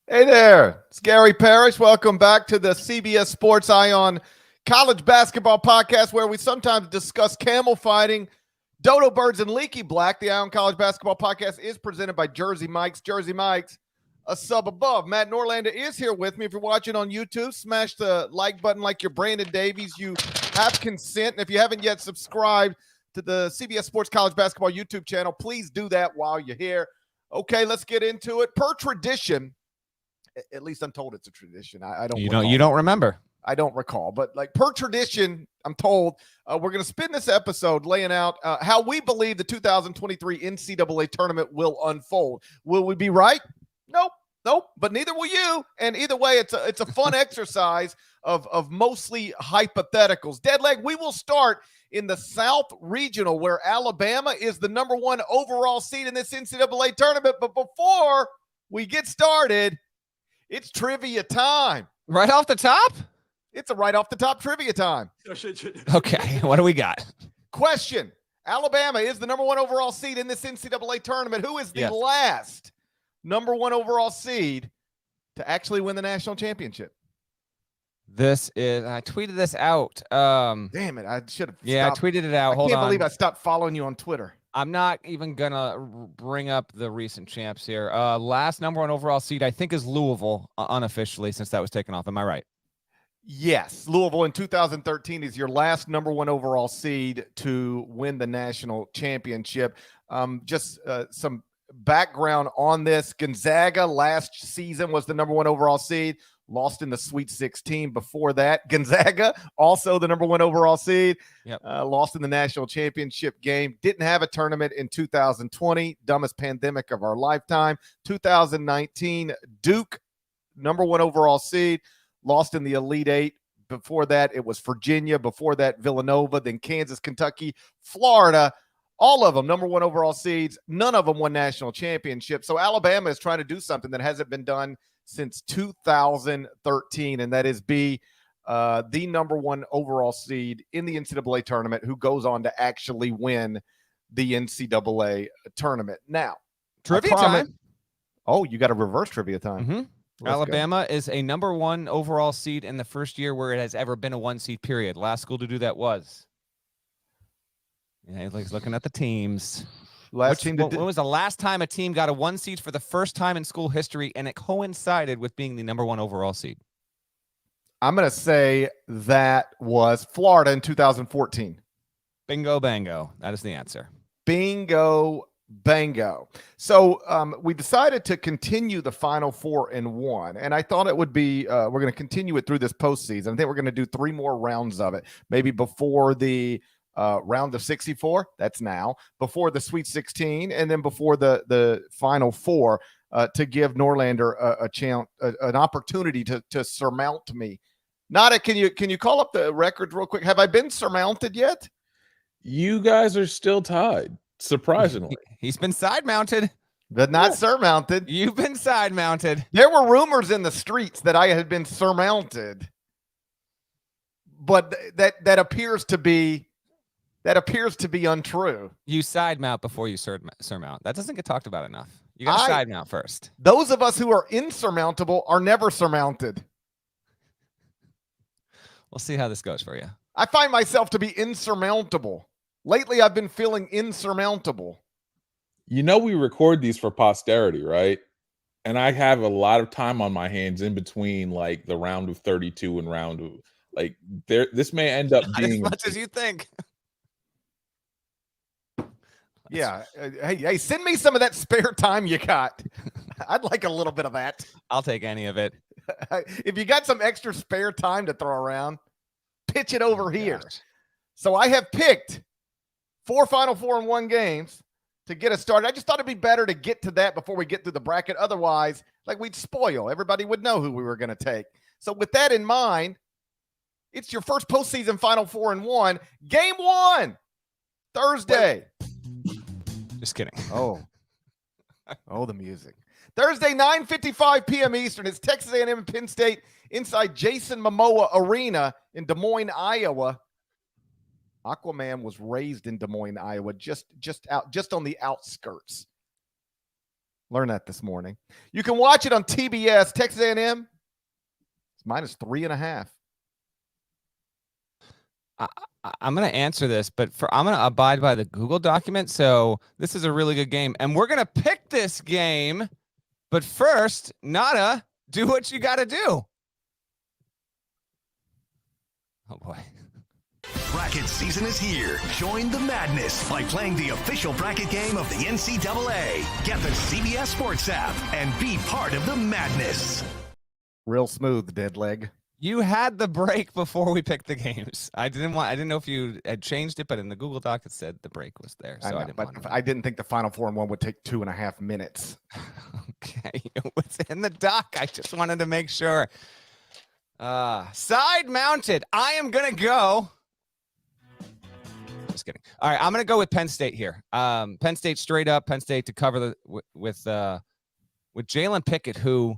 Hey there, it's Gary Parrish. Welcome back to the CBS Sports Ion College Basketball Podcast, where we sometimes discuss camel fighting, dodo birds, and leaky black. The Ion College Basketball Podcast is presented by Jersey Mike's. Jersey Mike's, a sub above. Matt Norlander is here with me. If you're watching on YouTube, smash the like button like you're Brandon Davies. You have consent. And if you haven't yet subscribed to the CBS Sports College Basketball YouTube channel, please do that while you're here. Okay, let's get into it. Per tradition, at least I'm told it's a tradition. I don't. You don't remember. I don't recall, but like per tradition, I'm told we're going to spend this episode laying out how we believe the 2023 NCAA tournament will unfold. Will we be right? Nope. But neither will you. And either way, it's a fun exercise of mostly hypotheticals. Deadleg, we will start in the South Regional, where Alabama is the number 1 overall seed in this NCAA tournament. But before we get started, it's trivia time. Right off the top? It's a right off the top trivia time. Okay, what do we got? Question. Alabama is the number 1 overall seed in this NCAA tournament. Who is the last number 1 overall seed to actually win the national championship? I tweeted this out. Damn it, I should have. Yeah, I tweeted it out. I can't believe I stopped following you on Twitter. I'm not even going to bring up the recent champs here. Last number 1 overall seed, I think, is Louisville unofficially, since that was taken off. Am I right? Yes. Louisville in 2013 is your last number 1 overall seed to win the national championship. Just some background on this. Gonzaga last season was the number 1 overall seed. Lost in the Sweet 16 before that. Gonzaga, also the number 1 overall seed. Yep. Lost in the national championship game. Didn't have a tournament in 2020. Dumbest pandemic of our lifetime. 2019, Duke, number 1 overall seed. Lost in the Elite Eight. Before that, it was Virginia. Before that, Villanova. Then Kansas, Kentucky, Florida. All of them number 1 overall seeds. None of them won national championships. So Alabama is trying to do something that hasn't been done since 2013, and that is be the number 1 overall seed in the NCAA tournament who goes on to actually win the NCAA tournament. Now, trivia time. Oh, you got a reverse trivia time. Mm-hmm. Alabama is a number 1 overall seed in the first year where it has ever been a 1 seed period. Last school to do that was. Yeah, he's looking at the teams. When was the last time a team got a 1 seed for the first time in school history, and it coincided with being the number 1 overall seed? I'm going to say that was Florida in 2014. Bingo, bango. That is the answer. Bingo, bango. So we decided to continue the Final Four in 1, and I thought it would be we're going to continue it through this postseason. I think we're going to do 3 more rounds of it, maybe before the round of 64, that's now, before the Sweet 16, and then before the Final Four, to give Norlander a chance, an opportunity to surmount me. Nada, can you call up the records real quick? Have I been surmounted yet? You guys are still tied, surprisingly. He's been side mounted, but not surmounted. You've been side mounted. There were rumors in the streets that I had been surmounted, but that appears to be untrue. You side mount before you surmount. That doesn't get talked about enough. You got to side mount first. Those of us who are insurmountable are never surmounted. We'll see how this goes for you. I find myself to be insurmountable. Lately, I've been feeling insurmountable. You know, we record these for posterity, right? And I have a lot of time on my hands in between, like the round of 32 and round of, like, this may end up being as much as you think. Yeah. Hey, send me some of that spare time you got. I'd like a little bit of that. I'll take any of it. If you got some extra spare time to throw around, pitch it over here. Gosh. So I have picked 4 Final Four in 1 games to get us started. I just thought it'd be better to get to that before we get through the bracket. Otherwise, like, we'd spoil. Everybody would know who we were going to take. So with that in mind, it's your first postseason Final Four in 1. Game 1, Thursday. Just kidding. Oh, the music. Thursday, 9:55 p.m. Eastern. It's Texas A&M and Penn State inside Jason Momoa Arena in Des Moines, Iowa. Aquaman was raised in Des Moines, Iowa, just on the outskirts. Learned that this morning. You can watch it on TBS. Texas A&M, it's -3.5. I'm going to answer this, but I'm going to abide by the Google document. So this is a really good game, and we're going to pick this game. But first, Nada, do what you got to do. Oh boy. Bracket season is here. Join the madness by playing the official bracket game of the NCAA. Get the CBS Sports app and be part of the madness. Real smooth, dead leg. You had the break before we picked the games. I didn't know if you had changed it, but in the Google Doc it said the break was there. So I didn't think the Final Four and one would take 2.5 minutes. Okay, it was in the doc. I just wanted to make sure. Side mounted. I am gonna go. Just kidding. All right, I'm gonna go with Penn State here. Penn State straight up. Penn State to cover with Jalen Pickett, who.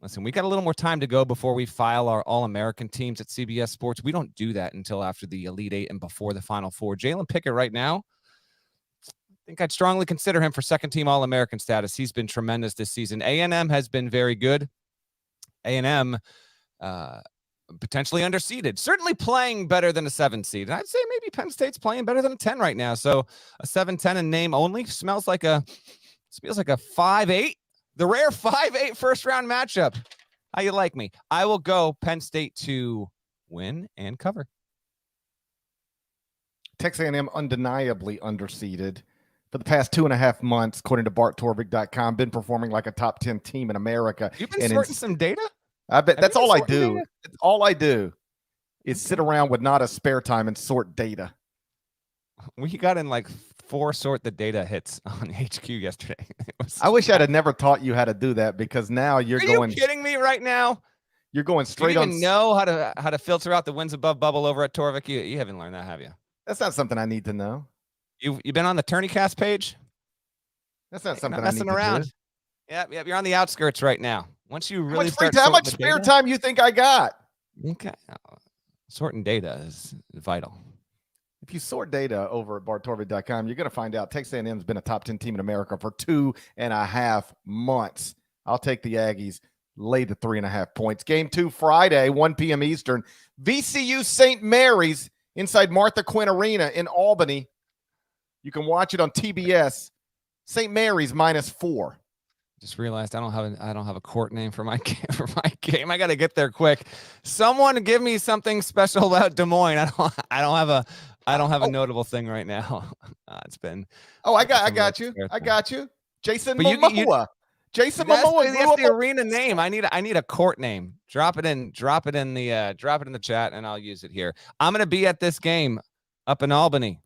Listen, we got a little more time to go before we file our All-American teams at CBS Sports. We don't do that until after the Elite Eight and before the Final Four. Jalen Pickett right now, I think I'd strongly consider him for second-team All-American status. He's been tremendous this season. A&M has been very good. A&M potentially underseeded, certainly playing better than a 7 seed. And I'd say maybe Penn State's playing better than a 10 right now. So a 7-10 in name only feels like a 5-8. The rare 5-8 first-round matchup. How you like me? I will go Penn State to win and cover. Texas A&M undeniably underseeded for the past 2.5 months, according to BartTorvik.com, been performing like a top 10 team in America. You've been sorting some data? I bet that's all I do. That's all I do is sit around with not a spare time and sort data. We got in like 4 sort the data hits on HQ yesterday. I wish I'd have never taught you how to do that, because now you're going. Are you kidding me right now? You're going straight you on. Even know how to filter out the wins above bubble over at Torvik? You haven't learned that, have you? That's not something I need to know. You've been on the TourneyCast page? That's not something I need around. To do. Yeah, you're on the outskirts right now. Once you really how much spare time you think I got? Okay, sorting data is vital. If you sort data over at BartTorvik.com, you're going to find out Texas A&M has been a top 10 team in America for 2.5 months. I'll take the Aggies, lay the 3.5 points. Game 2 Friday, 1 p.m. Eastern. VCU St. Mary's inside Martha Quinn Arena in Albany. You can watch it on TBS. St. Mary's -4. Just realized I don't have a court name for my game. I got to get there quick. Someone give me something special about Des Moines. I don't have a notable thing right now. It's been. Oh, I got you. Jason Momoa. Jason Momoa. That's the arena name. I need a court name. Drop it in the chat, and I'll use it here. I'm gonna be at this game up in Albany.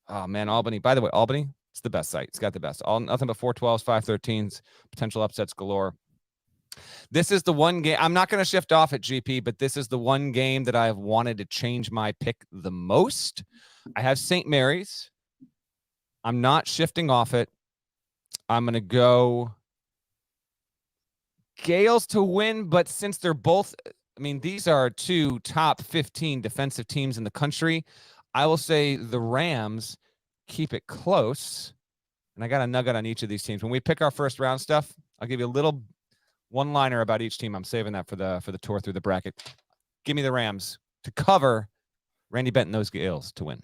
Oh man, Albany. By the way, Albany. It's the best site. It's got the best. Nothing but 412s, 513s, potential upsets galore. This is the one game. I'm not going to shift off at GP, but this is the one game that I have wanted to change my pick the most. I have St. Mary's. I'm not shifting off it. I'm going to go Gales to win, but since they're both, these are 2 top 15 defensive teams in the country, I will say the Rams keep it close. And I got a nugget on each of these teams. When we pick our first round stuff, I'll give you a little one-liner about each team. I'm saving that for the tour through the bracket. Give me the Rams to cover. Randy Benton, those Gales to win.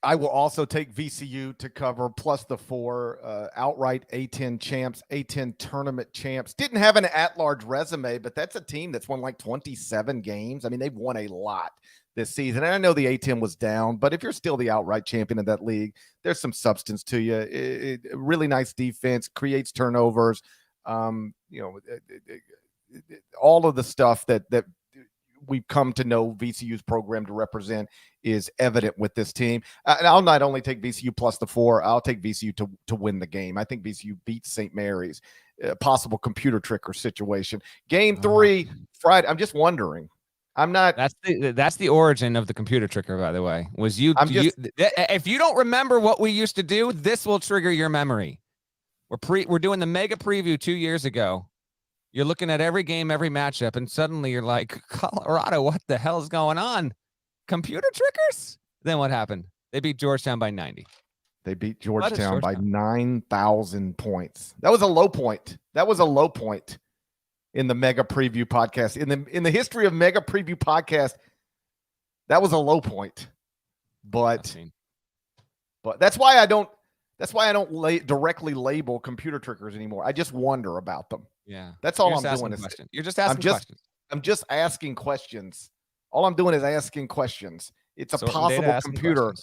I will also take VCU to cover plus the 4 outright A10 champs, A10 tournament champs. Didn't have an at-large resume, but that's a team that's won like 27 games. They've won a lot this season. And I know the A10 was down, but if you're still the outright champion of that league, there's some substance to you. Really nice defense, creates turnovers. All of the stuff that we've come to know VCU's program to represent is evident with this team. And I'll not only take VCU plus the 4, I'll take VCU to win the game. I think VCU beats St. Mary's. Possible computer trick or situation. Game 3 Friday. I'm just wondering. I'm not. That's the origin of the computer tricker, by the way. If you don't remember what we used to do, this will trigger your memory. We're doing the mega preview 2 years ago. You're looking at every game, every matchup, and suddenly you're like, Colorado, what the hell is going on? Computer trickers? Then what happened? They beat Georgetown by 90. They beat What is Georgetown by Georgetown? 9,000 points. That was a low point. That was a low point in the Mega Preview podcast. In the history of Mega Preview podcast, that was a low point. But that's why I don't directly label computer trickers anymore. I just wonder about them. Yeah. That's all I'm doing. You're just asking questions. I'm just asking questions. All I'm doing is asking questions. It's a possible computer.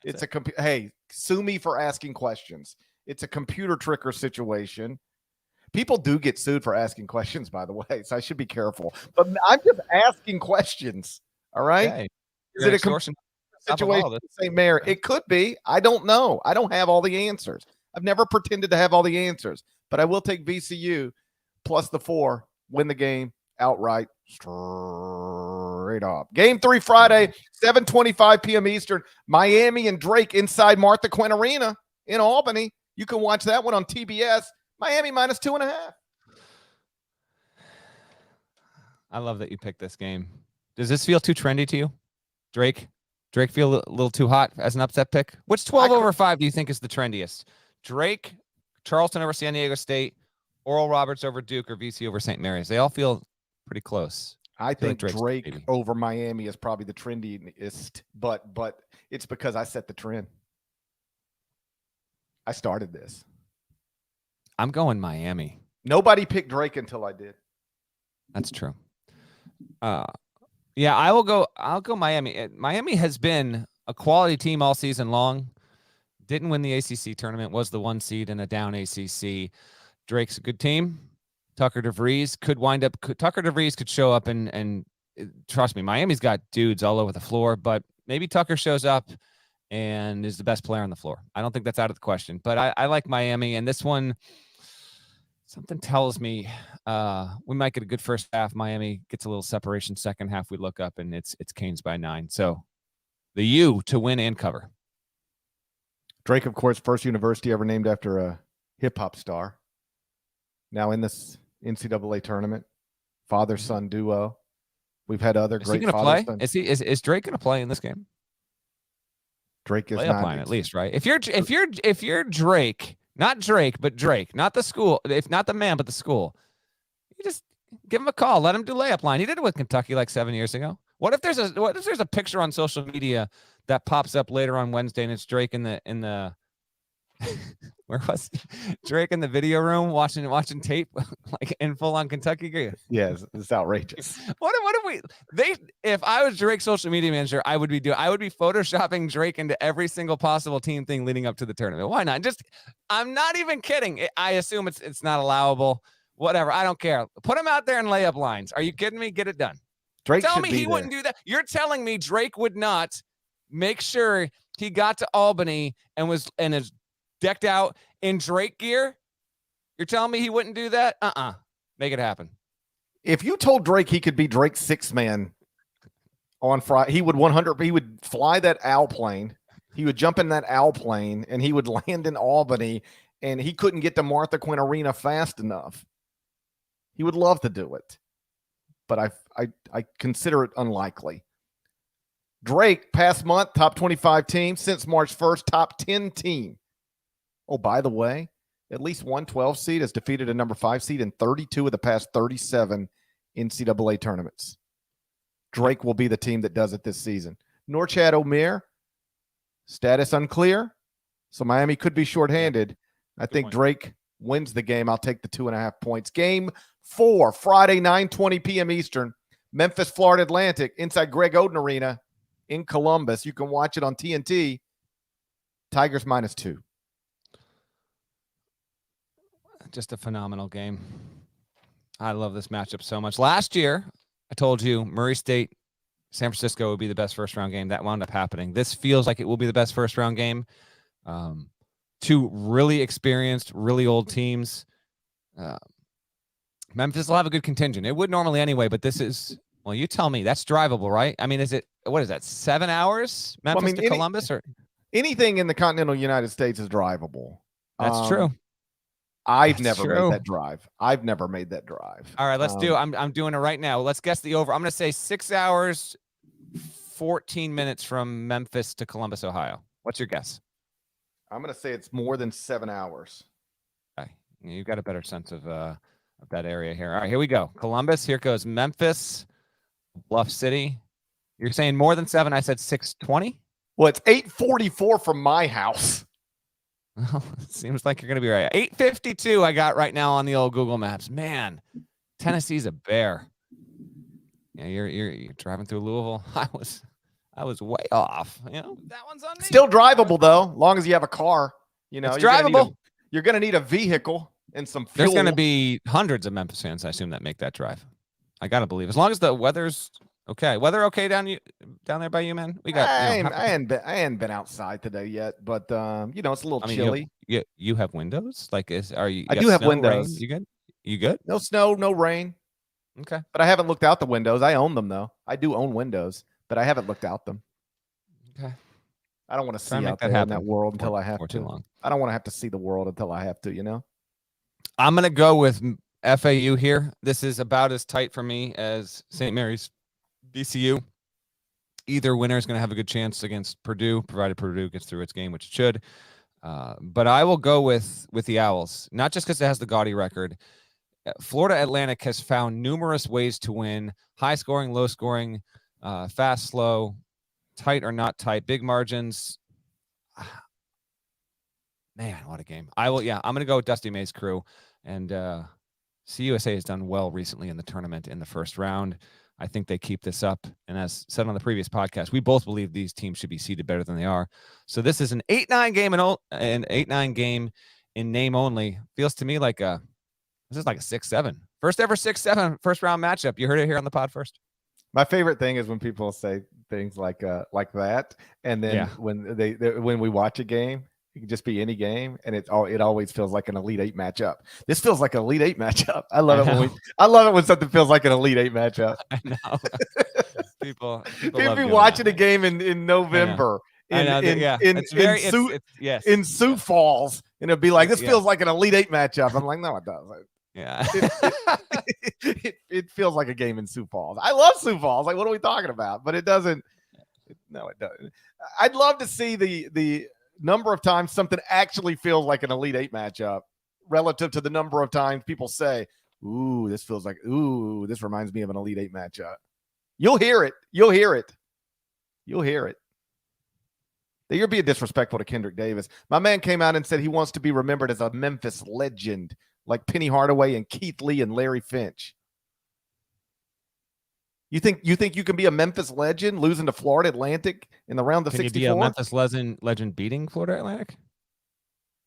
It's a computer. Hey, sue me for asking questions. It's a computer tricker situation. People do get sued for asking questions, by the way, so I should be careful. But I'm just asking questions. All right. Okay. Is it a computer situation, St. Mary? It could be. I don't know. I don't have all the answers. I've never pretended to have all the answers, but I will take VCU plus the 4, win the game outright, straight up. Game 3 Friday, 7:25 p.m. Eastern. Miami and Drake inside Martha Quinn Arena in Albany. You can watch that one on TBS. Miami minus 2.5. I love that you picked this game. Does this feel too trendy to you, Drake? Drake feel a little too hot as an upset pick? Which 12 over 5 do you think is the trendiest? Drake, Charleston over San Diego State, Oral Roberts over Duke, or VC over St. Mary's? They all feel pretty close. I think Drake over Miami is probably the trendiest, but it's because I set the trend. I started this. I'm going Miami. Nobody picked Drake until I did. That's true. Yeah, I'll go Miami. Miami has been a quality team all season long. Didn't win the ACC tournament, was the 1 seed in a down ACC. Drake's a good team. Tucker DeVries could show up and trust me, Miami's got dudes all over the floor, but maybe Tucker shows up and is the best player on the floor. I don't think that's out of the question, but I like Miami, and this one, something tells me we might get a good first half. Miami gets a little separation second half. We look up and it's Canes by 9. So the U to win and cover. Drake, of course, first university ever named after a hip hop star. Now in this NCAA tournament, father-son duo. We've had other great. Is he going to play? Is Drake going to play in this game? Drake is not playing at least, right? If you're Drake, not Drake, but Drake, not the school, if not the man, but the school, you just give him a call. Let him do layup line. He did it with Kentucky like 7 years ago. What if there's a picture on social media that pops up later on Wednesday and it's Drake in the where was Drake in the video room watching tape like in full on Kentucky gear? Yes, it's outrageous. What if I was Drake's social media manager, I would be photoshopping Drake into every single possible team thing leading up to the tournament. Why not? I'm not even kidding. I assume it's not allowable. Whatever. I don't care. Put him out there in layup lines. Are you kidding me? Get it done. Drake Tell me he wouldn't do that. You're telling me Drake would not make sure he got to Albany and is decked out in Drake gear? You're telling me he wouldn't do that? Make it happen. If you told Drake he could be Drake's 6th man on Friday, he would fly that owl plane. He would jump in that owl plane and he would land in Albany, and he couldn't get to Martha Quinn Arena fast enough. He would love to do it, but I consider it unlikely. Drake, past month, top 25 team. Since March 1st, top 10 team. Oh, by the way, at least one 12 seed has defeated a number 5 seed in 32 of the past 37 NCAA tournaments. Drake will be the team that does it this season. Norchad Omier, status unclear, so Miami could be shorthanded. I think Drake wins the game. I'll take the 2.5 points. Game 4, Friday, 9:20 p.m. Eastern. Memphis, Florida Atlantic, inside Greg Oden Arena in Columbus. You can watch it on TNT. Tigers -2. Just a phenomenal game. I love this matchup so much. Last year, I told you Murray State, San Francisco would be the best first-round game. That wound up happening. This feels like it will be the best first-round game. Two really experienced, really old teams. Memphis will have a good contingent. It would normally anyway, but this is, well, you tell me. That's drivable, right? I mean, what is that, 7 hours? Memphis to Columbus? Or anything in the continental United States is drivable. That's true. I've never made that drive. All right, let's do. I'm doing it right now. Let's guess the over. I'm going to say 6 hours, 14 minutes from Memphis to Columbus, Ohio. What's your guess? I'm going to say it's more than 7 hours. Okay. You got a better sense of that area here. All right, here we go. Columbus. Here goes Memphis, Bluff City. You're saying more than 7. I said 6:20. Well, it's 8:44 from my house. Well, it seems like you're going to be right. 8:52 I got right now on the old Google Maps. Man, Tennessee's a bear. Yeah, you're driving through Louisville. I was way off. You know, that one's on me. Still drivable though, long as you have a car. You know, it's drivable. You're going to need a vehicle and some fuel. There's going to be hundreds of Memphis fans, I assume, that make that drive. I got to believe, as long as the weather's okay. Weather okay down there by you, man? We got. I hadn't been outside today yet, but you know, it's a little chilly. You have windows? Like, I do have windows. Rain? You good? You good? No snow, no rain. Okay. But I haven't looked out the windows. I own them though. I do own windows, but I haven't looked out them. Okay. I don't want to see out there in that world until I have to. Too long. I don't want to have to see the world until I have to, you know? I'm going to go with FAU here. This is about as tight for me as St. Mary's VCU. Either winner is going to have a good chance against Purdue, provided Purdue gets through its game, which it should. But I will go with the Owls, not just because it has the gaudy record. Florida Atlantic has found numerous ways to win: high scoring, low scoring, fast, slow, tight or not tight, big margins. Man, what a game. I'm going to go with Dusty May's crew. And CUSA has done well recently in the tournament in the first round. I think they keep this up. And as said on the previous podcast, we both believe these teams should be seeded better than they are. So this is an 8-9 game an 8-9 game in name only. Feels to me like this is like a 6-7. First ever 6-7 first round matchup. You heard it here on the pod first. My favorite thing is when people say things like that, and then when we watch a game, it can just be any game, and it always feels like an Elite Eight matchup. This feels like an Elite Eight matchup. I love it when something feels like an Elite Eight matchup. I know. people be watching a game in November. In Sioux Falls, and it'll be like, this feels like an Elite Eight matchup. I'm like, no, it doesn't. Yeah. It feels like a game in Sioux Falls. I love Sioux Falls. Like, what are we talking about? But it doesn't. No, it doesn't. I'd love to see the number of times something actually feels like an Elite Eight matchup relative to the number of times people say, ooh, this reminds me of an Elite Eight matchup. You'll hear it. You're being disrespectful to Kendrick Davis. My man came out and said he wants to be remembered as a Memphis legend, like Penny Hardaway and Keith Lee and Larry Finch. You think you can be a Memphis legend losing to Florida Atlantic in the round of 64? Can you be a Memphis legend beating Florida Atlantic?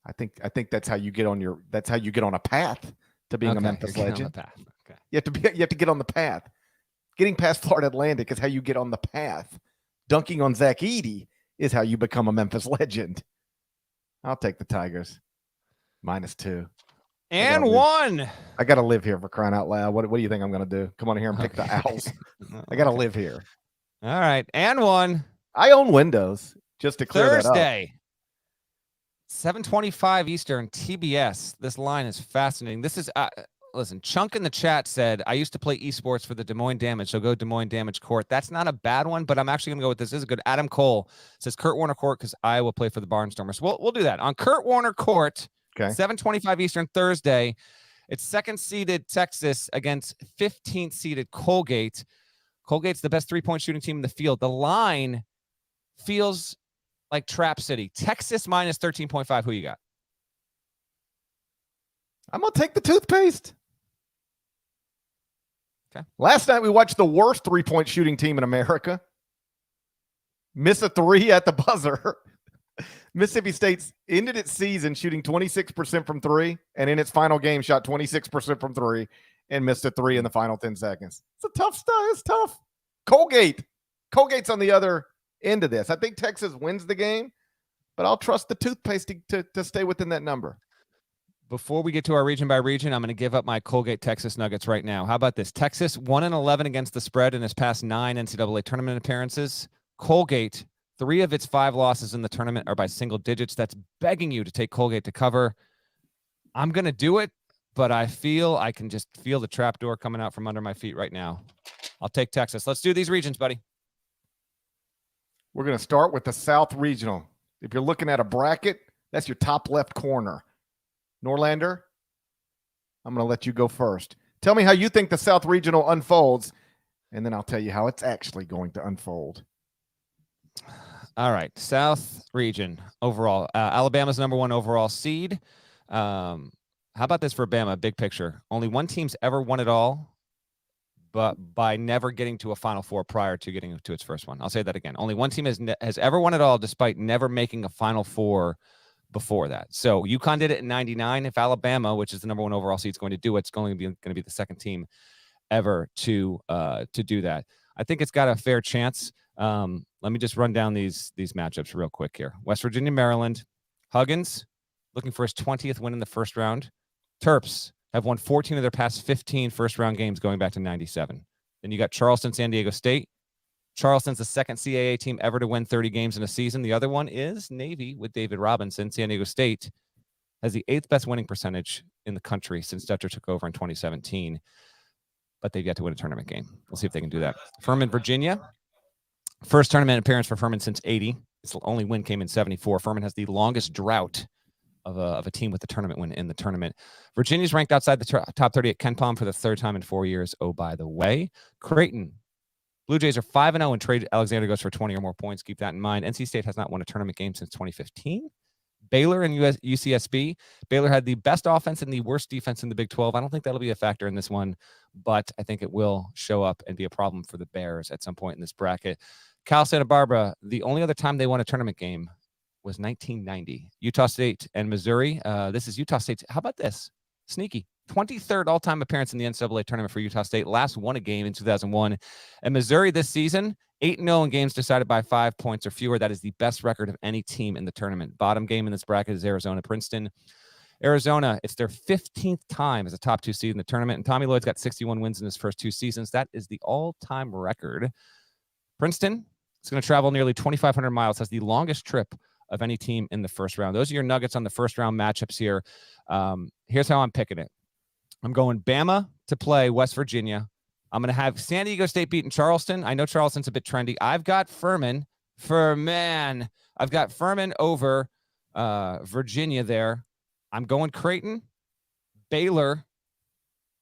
I think that's how you get on a path to being a Memphis legend. Okay. You have to get on the path. Getting past Florida Atlantic is how you get on the path. Dunking on Zach Edey is how you become a Memphis legend. I'll take the Tigers. -2. And 1. I got to live here, for crying out loud. What do you think I'm going to do? Come on here and pick the Owls. I got to live here. All right. And 1. I own windows, just to clear Thursday, 7:25 Eastern, TBS. This line is fascinating. This is, listen, Chunk in the chat said, I used to play esports for the Des Moines Damage, so go Des Moines Damage Court. That's not a bad one, but I'm actually going to go with this. This is good. Adam Cole says Kurt Warner Court because I will play for the Barnstormers. We'll do that. On Kurt Warner Court, okay. 7:25 Eastern, Thursday. It's second-seeded Texas against 15th-seeded Colgate. Colgate's the best three-point shooting team in the field. The line feels like Trap City. Texas -13.5. Who you got? I'm going to take the toothpaste. Okay. Last night we watched the worst three-point shooting team in America miss a 3 at the buzzer. Mississippi State's ended its season shooting 26% from 3, and in its final game shot 26% from 3 and missed a 3 in the final 10 seconds. It's a tough stuff. It's tough. Colgate's on the other end of this. I think Texas wins the game, but I'll trust the toothpaste to stay within that number. Before we get to our region by region, I'm going to give up my Colgate Texas Nuggets right now. How about this? Texas 1-11 against the spread in its past 9 NCAA tournament appearances. Colgate, 3 of its 5 losses in the tournament are by single digits. That's begging you to take Colgate to cover. I'm going to do it, but I can just feel the trapdoor coming out from under my feet right now. I'll take Texas. Let's do these regions, buddy. We're going to start with the South Regional. If you're looking at a bracket, That's your top left corner. Norlander, I'm going to let you go first. Tell me how you think the South Regional unfolds, and then I'll tell you how it's actually going to unfold. All right, South Region overall. Alabama's number 1 overall seed. How about this for Bama? Big picture. Only one team's ever won it all, but by never getting to a Final Four prior to getting to its first one. I'll say that again. Only one team has ever won it all, despite never making a Final Four before that. So UConn did it in '99. If Alabama, which is the number 1 overall seed, is going to do it, it's going to be the second team ever to do that. I think it's got a fair chance. Let me just run down these matchups real quick here. West Virginia, Maryland. Huggins looking for his 20th win in the first round. Terps have won 14 of their past 15 first-round games going back to '97. Then you got Charleston, San Diego State. Charleston's the second CAA team ever to win 30 games in a season. The other one is Navy with David Robinson. San Diego State has the 8th best winning percentage in the country since Dutcher took over in 2017. But they've yet to win a tournament game. We'll see if they can do that. Furman, Virginia. First tournament appearance for Furman since '80. Its only win came in '74. Furman has the longest drought of a team with a tournament win in the tournament. Virginia's ranked outside the top 30 at KenPom for the 3rd time in 4 years. Oh, by the way. Creighton. Blue Jays are 5-0 and trade Alexander goes for 20 or more points. Keep that in mind. NC State has not won a tournament game since 2015. Baylor and UCSB. Baylor had the best offense and the worst defense in the Big 12. I don't think that'll be a factor in this one, but I think it will show up and be a problem for the Bears at some point in this bracket. Cal Santa Barbara, the only other time they won a tournament game was 1990. Utah State and Missouri. This is Utah State. How about this? Sneaky. 23rd all-time appearance in the NCAA tournament for Utah State. Last won a game in 2001. And Missouri this season, 8-0 in games decided by 5 points or fewer. That is the best record of any team in the tournament. Bottom game in this bracket is Arizona-Princeton. Arizona, it's their 15th time as a top 2 seed in the tournament. And Tommy Lloyd's got 61 wins in his first 2 seasons. That is the all-time record. Princeton is going to travel nearly 2,500 miles, has the longest trip of any team in the first round. Those are your nuggets on the first round matchups here. Here's how I'm picking it. I'm going Bama to play West Virginia. I'm going to have San Diego State beating Charleston. I know Charleston's a bit trendy. I've got Furman over Virginia there. I'm going Creighton, Baylor,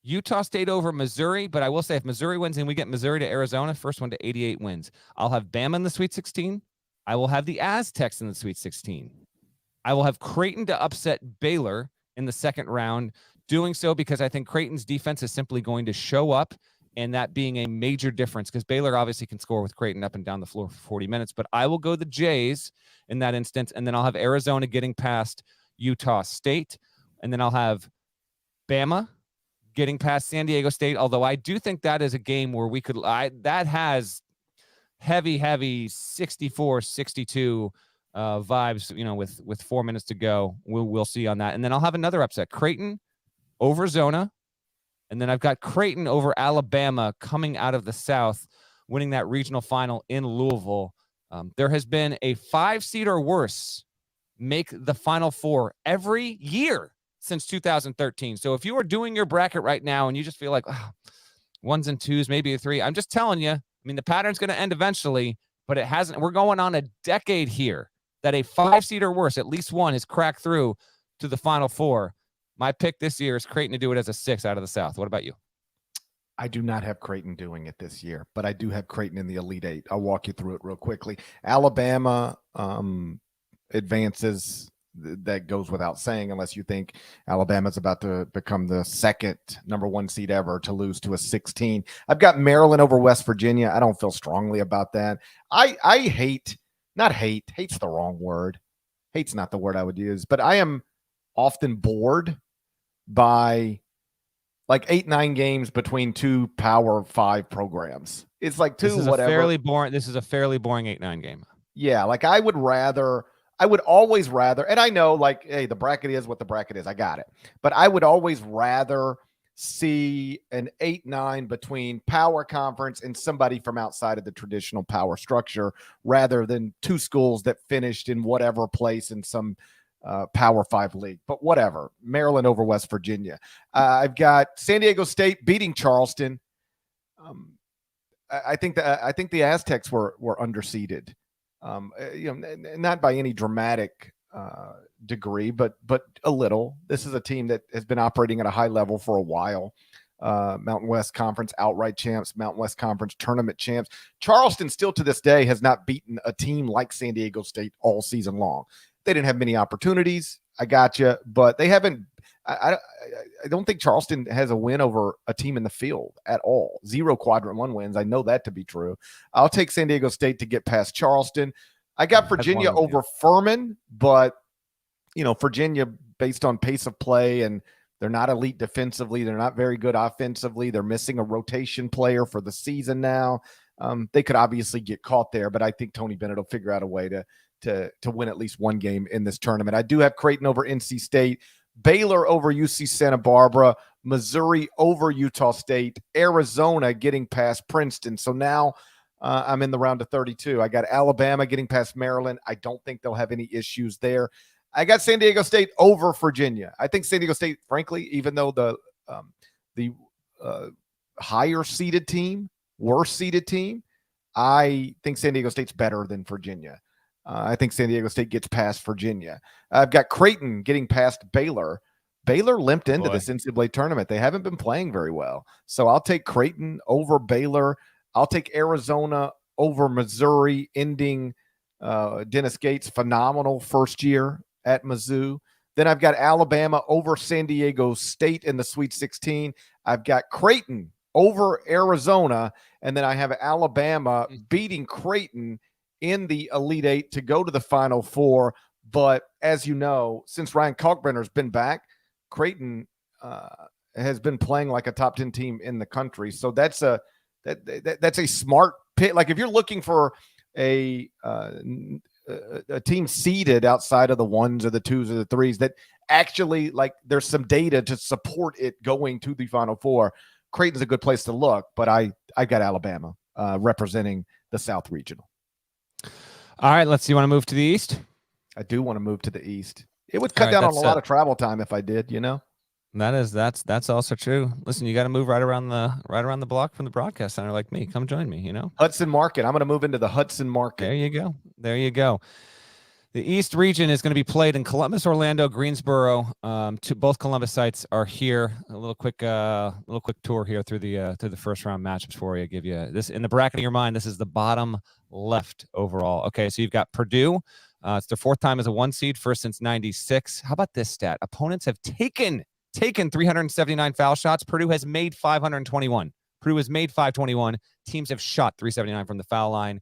Utah State over Missouri. But I will say if Missouri wins and we get Missouri to Arizona, first one to 88 wins. I'll have Bama in the Sweet 16. I will have the Aztecs in the Sweet 16. I will have Creighton to upset Baylor in the second round. Doing so because I think Creighton's defense is simply going to show up, and that being a major difference because Baylor obviously can score with Creighton up and down the floor for 40 minutes. But I will go the Jays in that instance, and then I'll have Arizona getting past Utah State, and then I'll have Bama getting past San Diego State, although I do think that is a game where we could that has heavy 64-62 vibes, with 4 minutes to go. We'll see on that. And then I'll have another upset. Creighton over Zona. And then I've got Creighton over Alabama coming out of the South, winning that regional final in Louisville. There has been a 5-seed or worse make the Final Four every year since 2013. So if you are doing your bracket right now and you just feel like 1s and 2s, maybe a 3, I'm just telling you, the pattern's going to end eventually, but it hasn't. We're going on a decade here that a 5-seed or worse, at least one, has cracked through to the Final Four. My pick this year is Creighton to do it as a 6 out of the South. What about you? I do not have Creighton doing it this year, but I do have Creighton in the Elite 8. I'll walk you through it real quickly. Alabama advances. That goes without saying, unless you think Alabama's about to become the second number 1 seed ever to lose to a 16. I've got Maryland over West Virginia. I don't feel strongly about that. Hate's the wrong word. Hate's not the word I would use, but I am often bored by like 8-9 games between 2 Power 5 programs. It's like 2 whatever. This is a fairly boring 8-9 game. Yeah, like I would always rather, and I know hey, the bracket is what the bracket is. I got it. But I would always rather see an 8-9 between Power Conference and somebody from outside of the traditional power structure rather than 2 schools that finished in whatever place in some Power 5 league, but whatever. Maryland over West Virginia. I've got San Diego State beating Charleston. I think the Aztecs were underseeded. Not by any dramatic degree, but a little. This is a team that has been operating at a high level for a while. Mountain West Conference outright champs, Mountain West Conference tournament champs. Charleston still to this day has not beaten a team like San Diego State all season long. They didn't have many opportunities. I got you, but they haven't. I don't think Charleston has a win over a team in the field at all. 0 quadrant 1 wins. I know that to be true. I'll take San Diego State to get past Charleston. I got Virginia over Furman, but Virginia, based on pace of play, and they're not elite defensively. They're not very good offensively. They're missing a rotation player for the season now. They could obviously get caught there, but I think Tony Bennett will figure out a way to win at least one game in this tournament. I do have Creighton over NC State, Baylor over UC Santa Barbara, Missouri over Utah State, Arizona getting past Princeton. So now I'm in the round of 32. I got Alabama getting past Maryland. I don't think they'll have any issues there. I got San Diego State over Virginia. I think San Diego State, frankly, even though the higher seeded team, worse seeded team, I think San Diego State's better than Virginia. I think San Diego State gets past Virginia. I've got Creighton getting past Baylor. Baylor limped into this NCAA tournament. They haven't been playing very well. So I'll take Creighton over Baylor. I'll take Arizona over Missouri, ending Dennis Gates' phenomenal first year at Mizzou. Then I've got Alabama over San Diego State in the Sweet 16. I've got Creighton over Arizona. And then I have Alabama beating Creighton in the Elite Eight to go to the Final Four. But as you know, since Ryan Kalkbrenner's been back, Creighton has been playing like a top 10 team in the country. So that's a smart pick. Like if you're looking for a team seeded outside of the 1s or the 2s or the 3s that actually, like, there's some data to support it going to the Final Four, Creighton's a good place to look. But I got Alabama representing the South Regional. All right, let's see. You want to move to the East? I do want to move to the East. It would cut down on a lot of travel time if I did, That's also true. Listen, you got to move right around the block from the broadcast center like me. Come join me, Hudson Market. I'm going to move into the Hudson Market. There you go. The East region is going to be played in Columbus, Orlando, Greensboro. Both Columbus sites are here. A little quick tour here through the first round matchups before I give you this in the bracket of your mind. This is the bottom left overall. Okay, so you've got Purdue. It's their 4th time as a 1 seed, first since '96. How about this stat? Opponents have taken 379 foul shots. Purdue has made 521. Purdue has made 521. Teams have shot 379 from the foul line.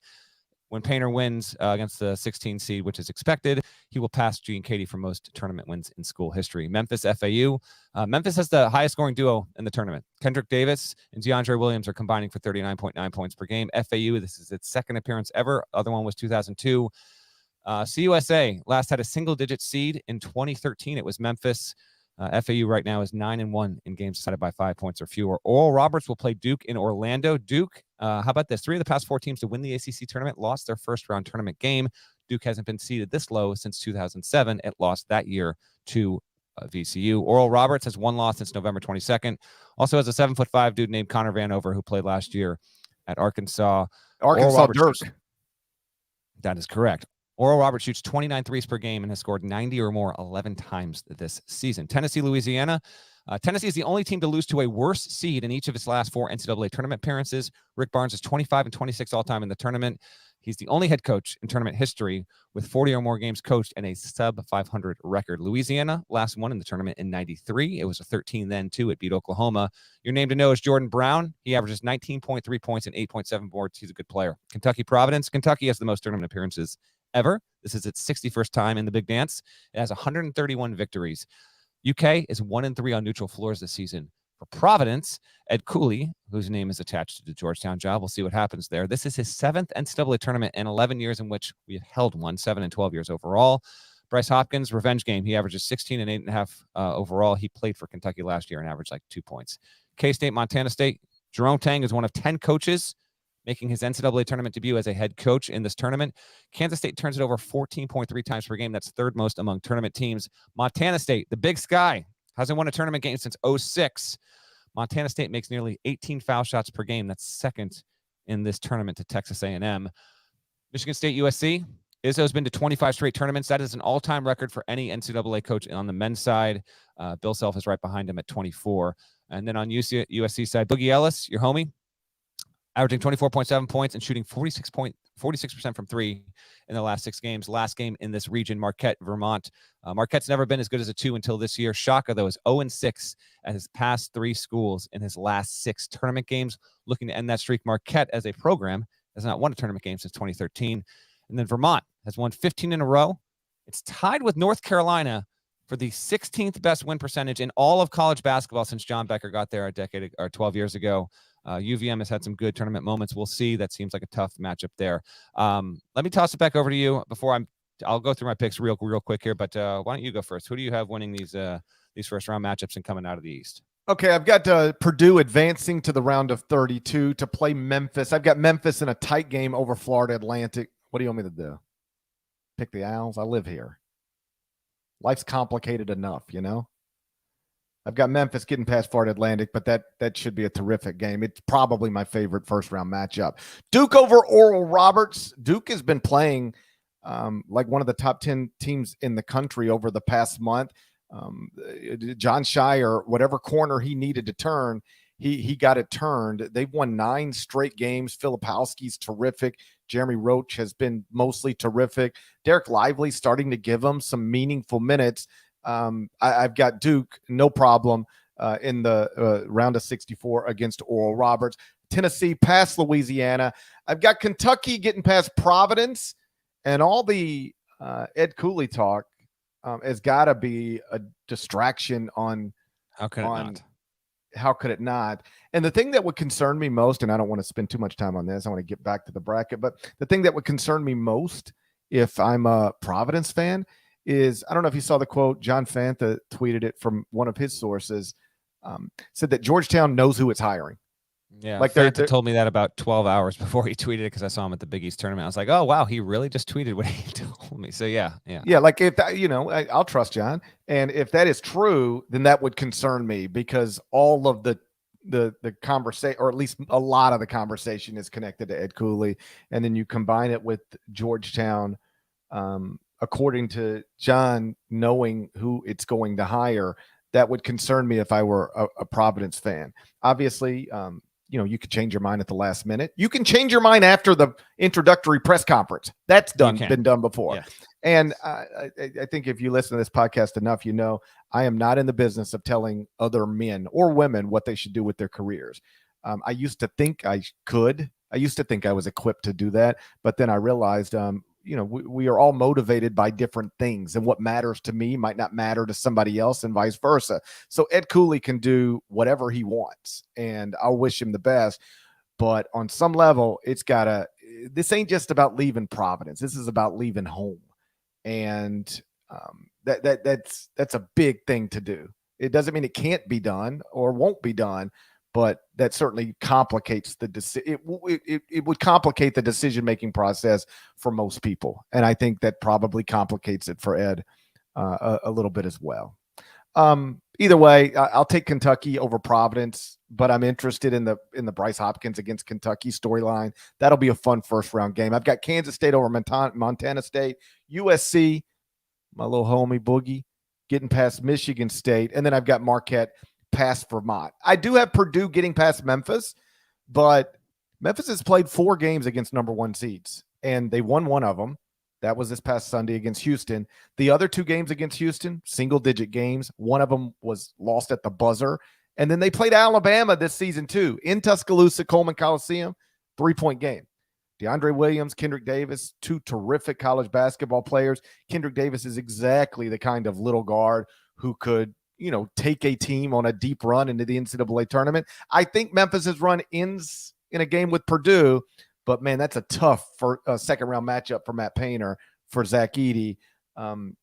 When Painter wins against the 16 seed, which is expected, he will pass Gene Katie for most tournament wins in school history. Memphis, FAU. Memphis has the highest scoring duo in the tournament. Kendrick Davis and DeAndre Williams are combining for 39.9 points per game. FAU, this is its 2nd appearance ever. Other one was 2002. CUSA last had a single-digit seed in 2013. It was Memphis. FAU right now is 9-1 in games decided by 5 points or fewer. Oral Roberts will play Duke in Orlando. Duke, how about this? 3 of the past 4 teams to win the ACC tournament lost their first-round tournament game. Duke hasn't been seeded this low since 2007. It lost that year to VCU. Oral Roberts has 1 loss since November 22nd. Also has a 7'5" dude named Connor Vanover who played last year at Arkansas. Dirk. That is correct. Oral Roberts shoots 29 threes per game and has scored 90 or more 11 times this season. Tennessee, Louisiana. Tennessee is the only team to lose to a worse seed in each of its last 4 NCAA tournament appearances. Rick Barnes is 25 and 26 all-time in the tournament. He's the only head coach in tournament history with 40 or more games coached and a sub-500 record. Louisiana last won in the tournament in '93. It was a 13 then, too. It beat Oklahoma. Your name to know is Jordan Brown. He averages 19.3 points and 8.7 boards. He's a good player. Kentucky, Providence. Kentucky has the most tournament appearances ever. This is its 61st time in the Big Dance. It has 131 victories. UK is 1-3 on neutral floors this season. For Providence, Ed Cooley, whose name is attached to the Georgetown job, we'll see what happens there. This is his 7th NCAA tournament in 11 years in which we have held one, 7 and 12 years overall. Bryce Hopkins, revenge game. He averages 16 and 8.5 overall. He played for Kentucky last year and averaged like 2 points. K-State, Montana State. Jerome Tang is one of 10 coaches making his NCAA tournament debut as a head coach in this tournament. Kansas State turns it over 14.3 times per game. That's 3rd most among tournament teams. Montana State, the Big Sky, hasn't won a tournament game since '06. Montana State makes nearly 18 foul shots per game. That's 2nd in this tournament to Texas A&M. Michigan State, USC. Izzo's been to 25 straight tournaments. That is an all-time record for any NCAA coach on the men's side. Bill Self is right behind him at 24. And then on USC side, Boogie Ellis, your homie, averaging 24.7 points and shooting 46% from three in the last 6 games. Last game in this region, Marquette, Vermont. Marquette's never been as good as a 2 until this year. Shaka, though, is 0-6 at his past 3 schools in his last 6 tournament games. Looking to end that streak, Marquette as a program has not won a tournament game since 2013. And then Vermont has won 15 in a row. It's tied with North Carolina for the 16th best win percentage in all of college basketball since John Becker got there a decade or 12 years ago. UVM has had some good tournament moments. We'll see. That seems like a tough matchup there. Let me toss it back over to you before I'll go through my picks real quick here, but why don't you go first? Who do you have winning these first round matchups and coming out of the East? Okay, I've got Purdue advancing to the round of 32 to play Memphis. I've got Memphis in a tight game over Florida Atlantic. What do you want me to do? Pick the Owls? I live here. Life's complicated enough, you know? I've got Memphis getting past Florida Atlantic, but that should be a terrific game. It's probably my favorite first-round matchup. Duke over Oral Roberts. Duke has been playing like one of the top 10 teams in the country over the past month. John Shire, whatever corner he needed to turn, he got it turned. They've won 9 straight games. Filipowski's terrific. Jeremy Roach has been mostly terrific. Derek Lively starting to give them some meaningful minutes. I've got Duke, no problem, in the round of 64 against Oral Roberts. Tennessee past Louisiana. I've got Kentucky getting past Providence, and all the Ed Cooley talk has got to be a distraction on how could it not? How could it not? And the thing that would concern me most, and I don't want to spend too much time on this, I want to get back to the bracket, but the thing that would concern me most if I'm a Providence fan is, I don't know if you saw the quote, John Fantha tweeted it from one of his sources, said that Georgetown knows who it's hiring. Yeah, like they're told me that about 12 hours before he tweeted it because I saw him at the Big East tournament. I was like, oh, wow, he really just tweeted what he told me. So, yeah. Like if that, I'll trust John. And if that is true, then that would concern me because all of the conversation, or at least a lot of the conversation, is connected to Ed Cooley. And then you combine it with Georgetown, according to John, knowing who it's going to hire, that would concern me if I were a Providence fan. Obviously, you could change your mind at the last minute. You can change your mind after the introductory press conference. That's been done before. Yeah. And I think if you listen to this podcast enough, I am not in the business of telling other men or women what they should do with their careers. I used to think I could. I used to think I was equipped to do that. But then I realized, we are all motivated by different things, and what matters to me might not matter to somebody else, and vice versa. So Ed Cooley can do whatever he wants, and I'll wish him the best. But on some level, this ain't just about leaving Providence. This is about leaving home. And that's a big thing to do. It doesn't mean it can't be done or won't be done, but that certainly complicates it would complicate the decision-making process for most people. And I think that probably complicates it for Ed a little bit as well. Either way, I'll take Kentucky over Providence, but I'm interested in the Bryce Hopkins against Kentucky storyline. That'll be a fun first-round game. I've got Kansas State over Montana State, USC, my little homie Boogie, getting past Michigan State, and then I've got Marquette past Vermont. I do have Purdue getting past Memphis, but Memphis has played 4 games against number 1 seeds, and they won one of them. That was this past Sunday against Houston. The other 2 games against Houston, single-digit games. One of them was lost at the buzzer. And then they played Alabama this season too, in Tuscaloosa, Coleman Coliseum, 3-point game. DeAndre Williams, Kendrick Davis, 2 terrific college basketball players. Kendrick Davis is exactly the kind of little guard who could, take a team on a deep run into the NCAA tournament. I think Memphis's run ends in a game with Purdue, but man, that's a tough second round matchup for Matt Painter, for Zach Edey, to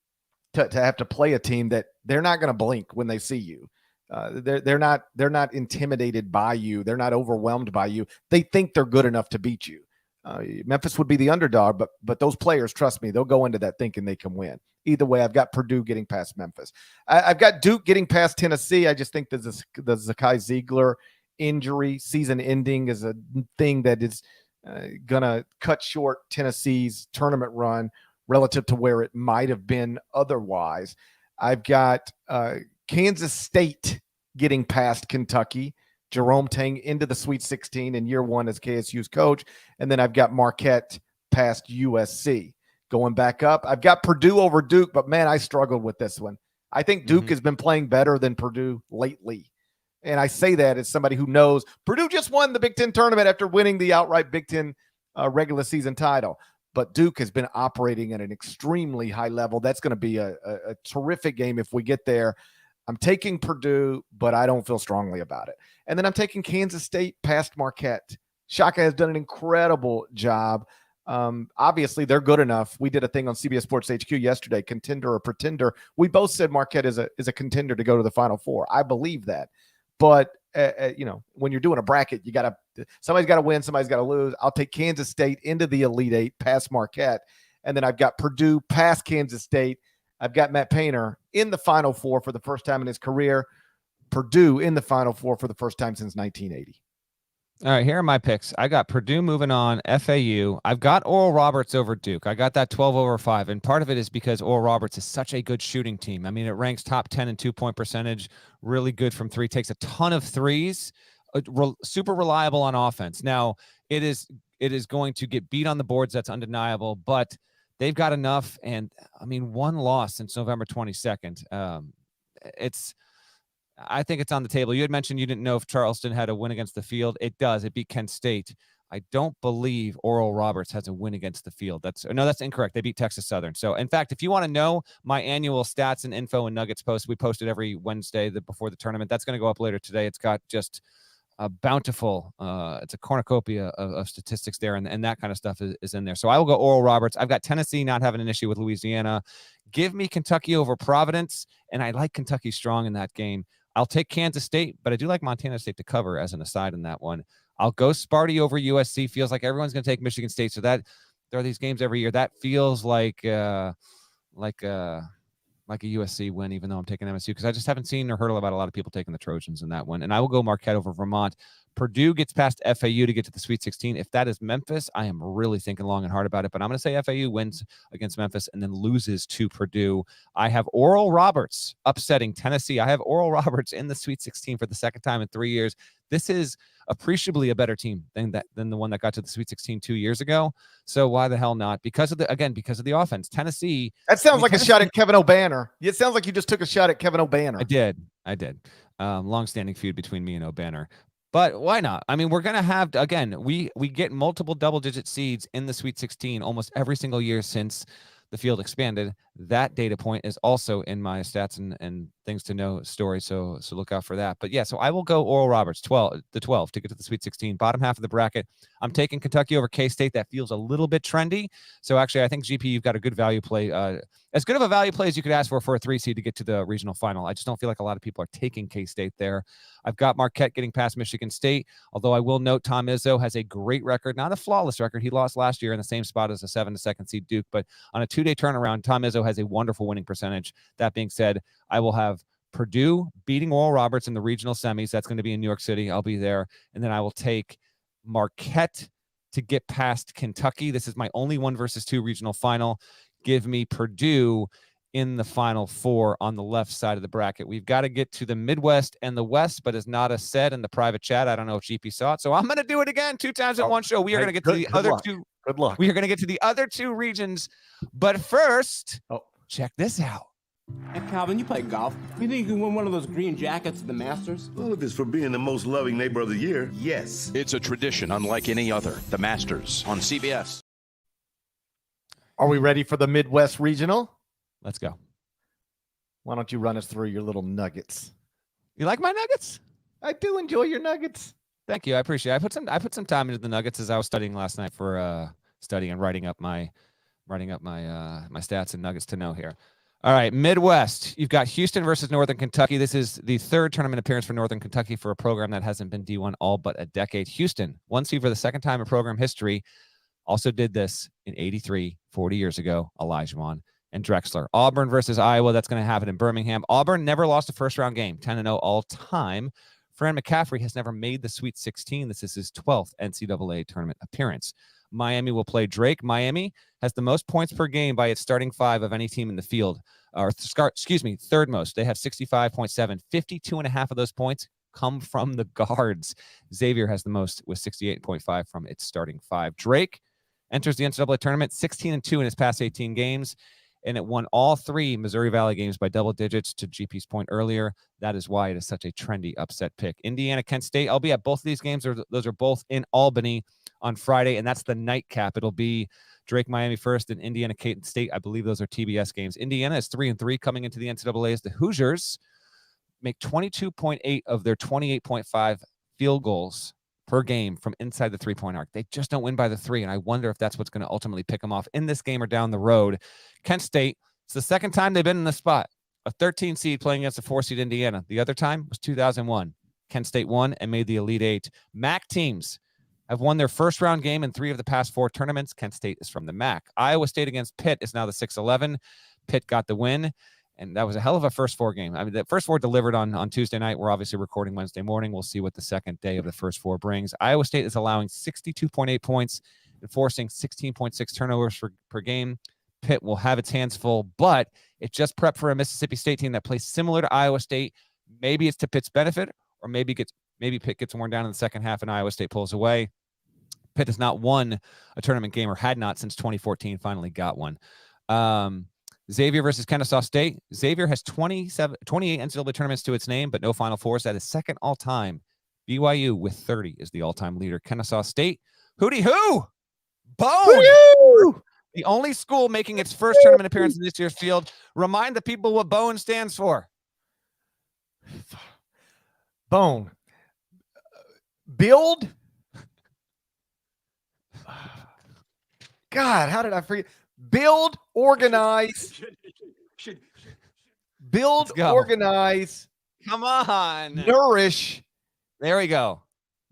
have to play a team that they're not going to blink when they see you. They're not intimidated by you. They're not overwhelmed by you. They think they're good enough to beat you. Memphis would be the underdog, but those players, trust me, they'll go into that thinking they can win. Either way, I've got Purdue getting past Memphis. I've got Duke getting past Tennessee. I just think the Zakai Ziegler injury, season ending, is a thing that is going to cut short Tennessee's tournament run relative to where it might have been otherwise. I've got Kansas State getting past Kentucky. Jerome Tang into the Sweet 16 in year one as KSU's coach. And then I've got Marquette past USC. Going back up, I've got Purdue over Duke, but man, I struggled with this one. I think Duke has been playing better than Purdue lately. And I say that as somebody who knows Purdue just won the Big Ten tournament after winning the outright Big Ten regular season title. But Duke has been operating at an extremely high level. That's going to be a terrific game if we get there. I'm taking Purdue, but I don't feel strongly about it. And then I'm taking Kansas State past Marquette. Shaka has done an incredible job. Obviously, they're good enough. We did a thing on CBS Sports HQ yesterday, contender or pretender. We both said Marquette is a contender to go to the Final Four. I believe that. But, when you're doing a bracket, somebody's got to win, somebody's got to lose. I'll take Kansas State into the Elite Eight past Marquette. And then I've got Purdue past Kansas State. I've got Matt Painter in the Final Four for the first time in his career. Purdue in the Final Four for the first time since 1980. All right, here are my picks. I got Purdue moving on, FAU. I've got Oral Roberts over Duke. I got that 12 over 5, and part of it is because Oral Roberts is such a good shooting team. I mean, it ranks top 10 in two-point percentage, really good from three, takes a ton of threes, super reliable on offense. Now, it is going to get beat on the boards. That's undeniable, but they've got enough. And I mean, one loss since November 22nd. I think it's on the table. You had mentioned you didn't know if Charleston had a win against the field. It does. It beat Kent State. I don't believe Oral Roberts has a win against the field. That's incorrect. They beat Texas Southern. So, in fact, if you want to know my annual stats and info and Nuggets post, we post it every Wednesday before the tournament. That's going to go up later today. It's got just a bountiful, it's a cornucopia of statistics there, and that kind of stuff is in there. So I will go Oral Roberts. I've got Tennessee not having an issue with Louisiana. Give me Kentucky over Providence, and I like Kentucky strong in that game. I'll take Kansas State, but I do like Montana State to cover as an aside in that one. I'll go Sparty over USC. Feels like everyone's going to take Michigan State, so that there are these games every year. That feels like a USC win, even though I'm taking MSU, because I just haven't seen or heard about a lot of people taking the Trojans in that one. And I will go Marquette over Vermont. Purdue gets past FAU to get to the Sweet 16. If that is Memphis, I am really thinking long and hard about it. But I'm going to say FAU wins against Memphis and then loses to Purdue. I have Oral Roberts upsetting Tennessee. I have Oral Roberts in the Sweet 16 for the second time in 3 years. This is appreciably a better team than the one that got to the Sweet 16 2 years ago. So why the hell not? Because of the offense. Tennessee. That sounds like a shot at Kevin O'Banner. It sounds like you just took a shot at Kevin O'Banner. I did. Long-standing feud between me and O'Banner. But why not? I mean, we're going to have, again, we get multiple double-digit seeds in the Sweet 16 almost every single year since the field expanded. That data point is also in my stats and things to know story, so look out for that. But yeah, so I will go Oral Roberts, 12 to get to the Sweet 16, bottom half of the bracket. I'm taking Kentucky over K-State. That feels a little bit trendy. So actually, I think, GP, you've got a good value play, as good of a value play as you could ask for a 3 seed to get to the regional final. I just don't feel like a lot of people are taking K-State there. I've got Marquette getting past Michigan State, although I will note Tom Izzo has a great record, not a flawless record. He lost last year in the same spot as the 7-2 seed Duke, but on a 2-day turnaround, Tom Izzo has a wonderful winning percentage. That being said, I will have Purdue beating Oral Roberts in the regional semis. That's going to be in New York City. I'll be there. And then I will take Marquette to get past Kentucky. This is my only 1-2 regional final. Give me Purdue in the Final Four on the left side of the bracket. We've got to get to the Midwest and the West, but as Nada said in the private chat, I don't know if GP saw it, so I'm going to do it again 2 times in one show. We are going to get to the other two. Good luck. We are going to get to the other 2 regions, but first, check this out. Hey, Calvin, you play golf. You think you can win one of those green jackets at the Masters? Well, if it's for being the most loving neighbor of the year, yes. It's a tradition unlike any other. The Masters on CBS. Are we ready for the Midwest Regional? Let's go. Why don't you run us through your little nuggets? You like my nuggets? I do enjoy your nuggets. Thank you. I appreciate it. I put some time into the nuggets as I was studying last night for studying and writing up my stats and nuggets to know here. All right, Midwest. You've got Houston versus Northern Kentucky. This is the 3rd tournament appearance for Northern Kentucky for a program that hasn't been D1 all but a decade. Houston, 1 seed for the second time in program history, also did this in 83, 40 years ago, Olajuwon and Drexler. Auburn versus Iowa. That's going to happen in Birmingham. Auburn never lost a first-round game, 10-0 all time. Fran McCaffrey has never made the Sweet 16. This is his 12th NCAA tournament appearance. Miami will play Drake. Miami has the most points per game by its starting five of any team in the field. Third most. They have 65.7. 52.5 of those points come from the guards. Xavier has the most with 68.5 from its starting five. Drake enters the NCAA tournament 16-2 in his past 18 games, and it won all 3 Missouri Valley games by double digits, to GP's point earlier. That is why it is such a trendy upset pick. Indiana, Kent State. I'll be at both of these games. Those are both in Albany on Friday, and that's the nightcap. It'll be Drake, Miami first, and Indiana, Kent State. I believe those are TBS games. Indiana is 3-3 coming into the NCAAs. The Hoosiers make 22.8 of their 28.5 field goals per game from inside the three-point arc. They just don't win by the 3, and I wonder if that's what's going to ultimately pick them off in this game or down the road. Kent State, it's the second time they've been in the spot. A 13 seed playing against a 4 seed Indiana. The other time was 2001. Kent State won and made the Elite 8. MAC teams have won their first round game in 3 of the past 4 tournaments. Kent State is from the MAC. Iowa State against Pitt is now the 6-11. Pitt got the win, and that was a hell of a first 4 game. I mean, the first 4 delivered on Tuesday night. We're obviously recording Wednesday morning. We'll see what the second day of the first 4 brings. Iowa State is allowing 62.8 points and forcing 16.6 turnovers per game. Pitt will have its hands full, but it just prepped for a Mississippi State team that plays similar to Iowa State. Maybe it's to Pitt's benefit, or maybe Pitt gets worn down in the second half and Iowa State pulls away. Pitt has not won a tournament game, or had not since 2014, finally got one. Xavier versus Kennesaw State. Xavier has 28 NCAA tournaments to its name, but no Final Fours. That is second all-time. BYU with 30 is the all-time leader. Kennesaw State, hooty hoo! Bone! Hooty-hoo! The only school making its first tournament appearance in this year's field. Remind the people what Bone stands for. Bone. Build. God, how did I forget? Build, organize. Build, organize. Come on. Nourish. There we go.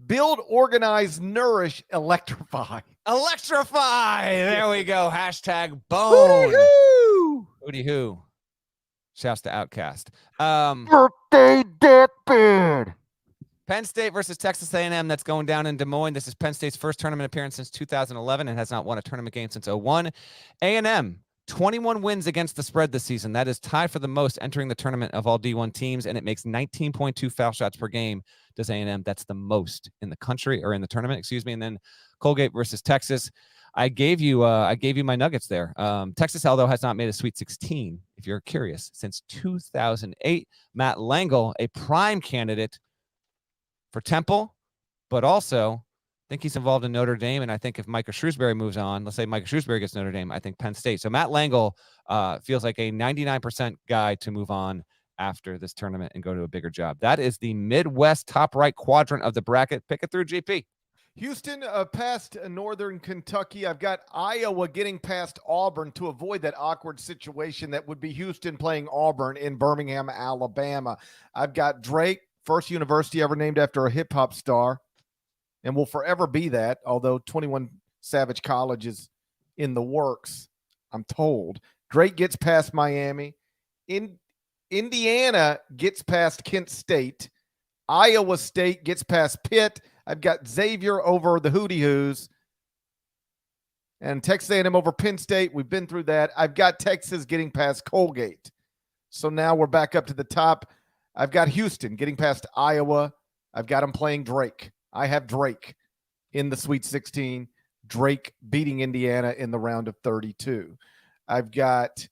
Build, organize, nourish, electrify. Electrify. There we go. Hashtag Bone. Hooty-hoo! Hooty-hoo. Shouts to Outcast. Birthday deathbed. Penn State versus Texas A&M. That's going down in Des Moines. This is Penn State's first tournament appearance since 2011 and has not won a tournament game since 2001. A&M, 21 wins against the spread this season. That is tied for the most entering the tournament of all D1 teams, and it makes 19.2 foul shots per game. Does A&M? That's the most in the country, or in the tournament, excuse me. And then Colgate versus Texas. I gave you my nuggets there. Texas, although, has not made a Sweet 16, if you're curious, since 2008. Matt Langle, a prime candidate for Temple, but also I think he's involved in Notre Dame. And I think if Micah Shrewsbury moves on, let's say Micah Shrewsbury gets Notre Dame, I think Penn State. So Matt Langle feels like a 99% guy to move on after this tournament and go to a bigger job. That is the Midwest top right quadrant of the bracket. Pick it through, GP. Houston past Northern Kentucky. I've got Iowa getting past Auburn to avoid that awkward situation that would be Houston playing Auburn in Birmingham, Alabama. I've got Drake, first university ever named after a hip-hop star, and will forever be that, although 21 Savage College is in the works, I'm told. Drake gets past Miami. Indiana gets past Kent State. Iowa State gets past Pitt. I've got Xavier over the Hooty-Hoos. And Texas A&M over Penn State. We've been through that. I've got Texas getting past Colgate. So now we're back up to the top. I've got Houston getting past Iowa. I've got them playing Drake. I have Drake in the Sweet 16. Drake beating Indiana in the round of 32. I've got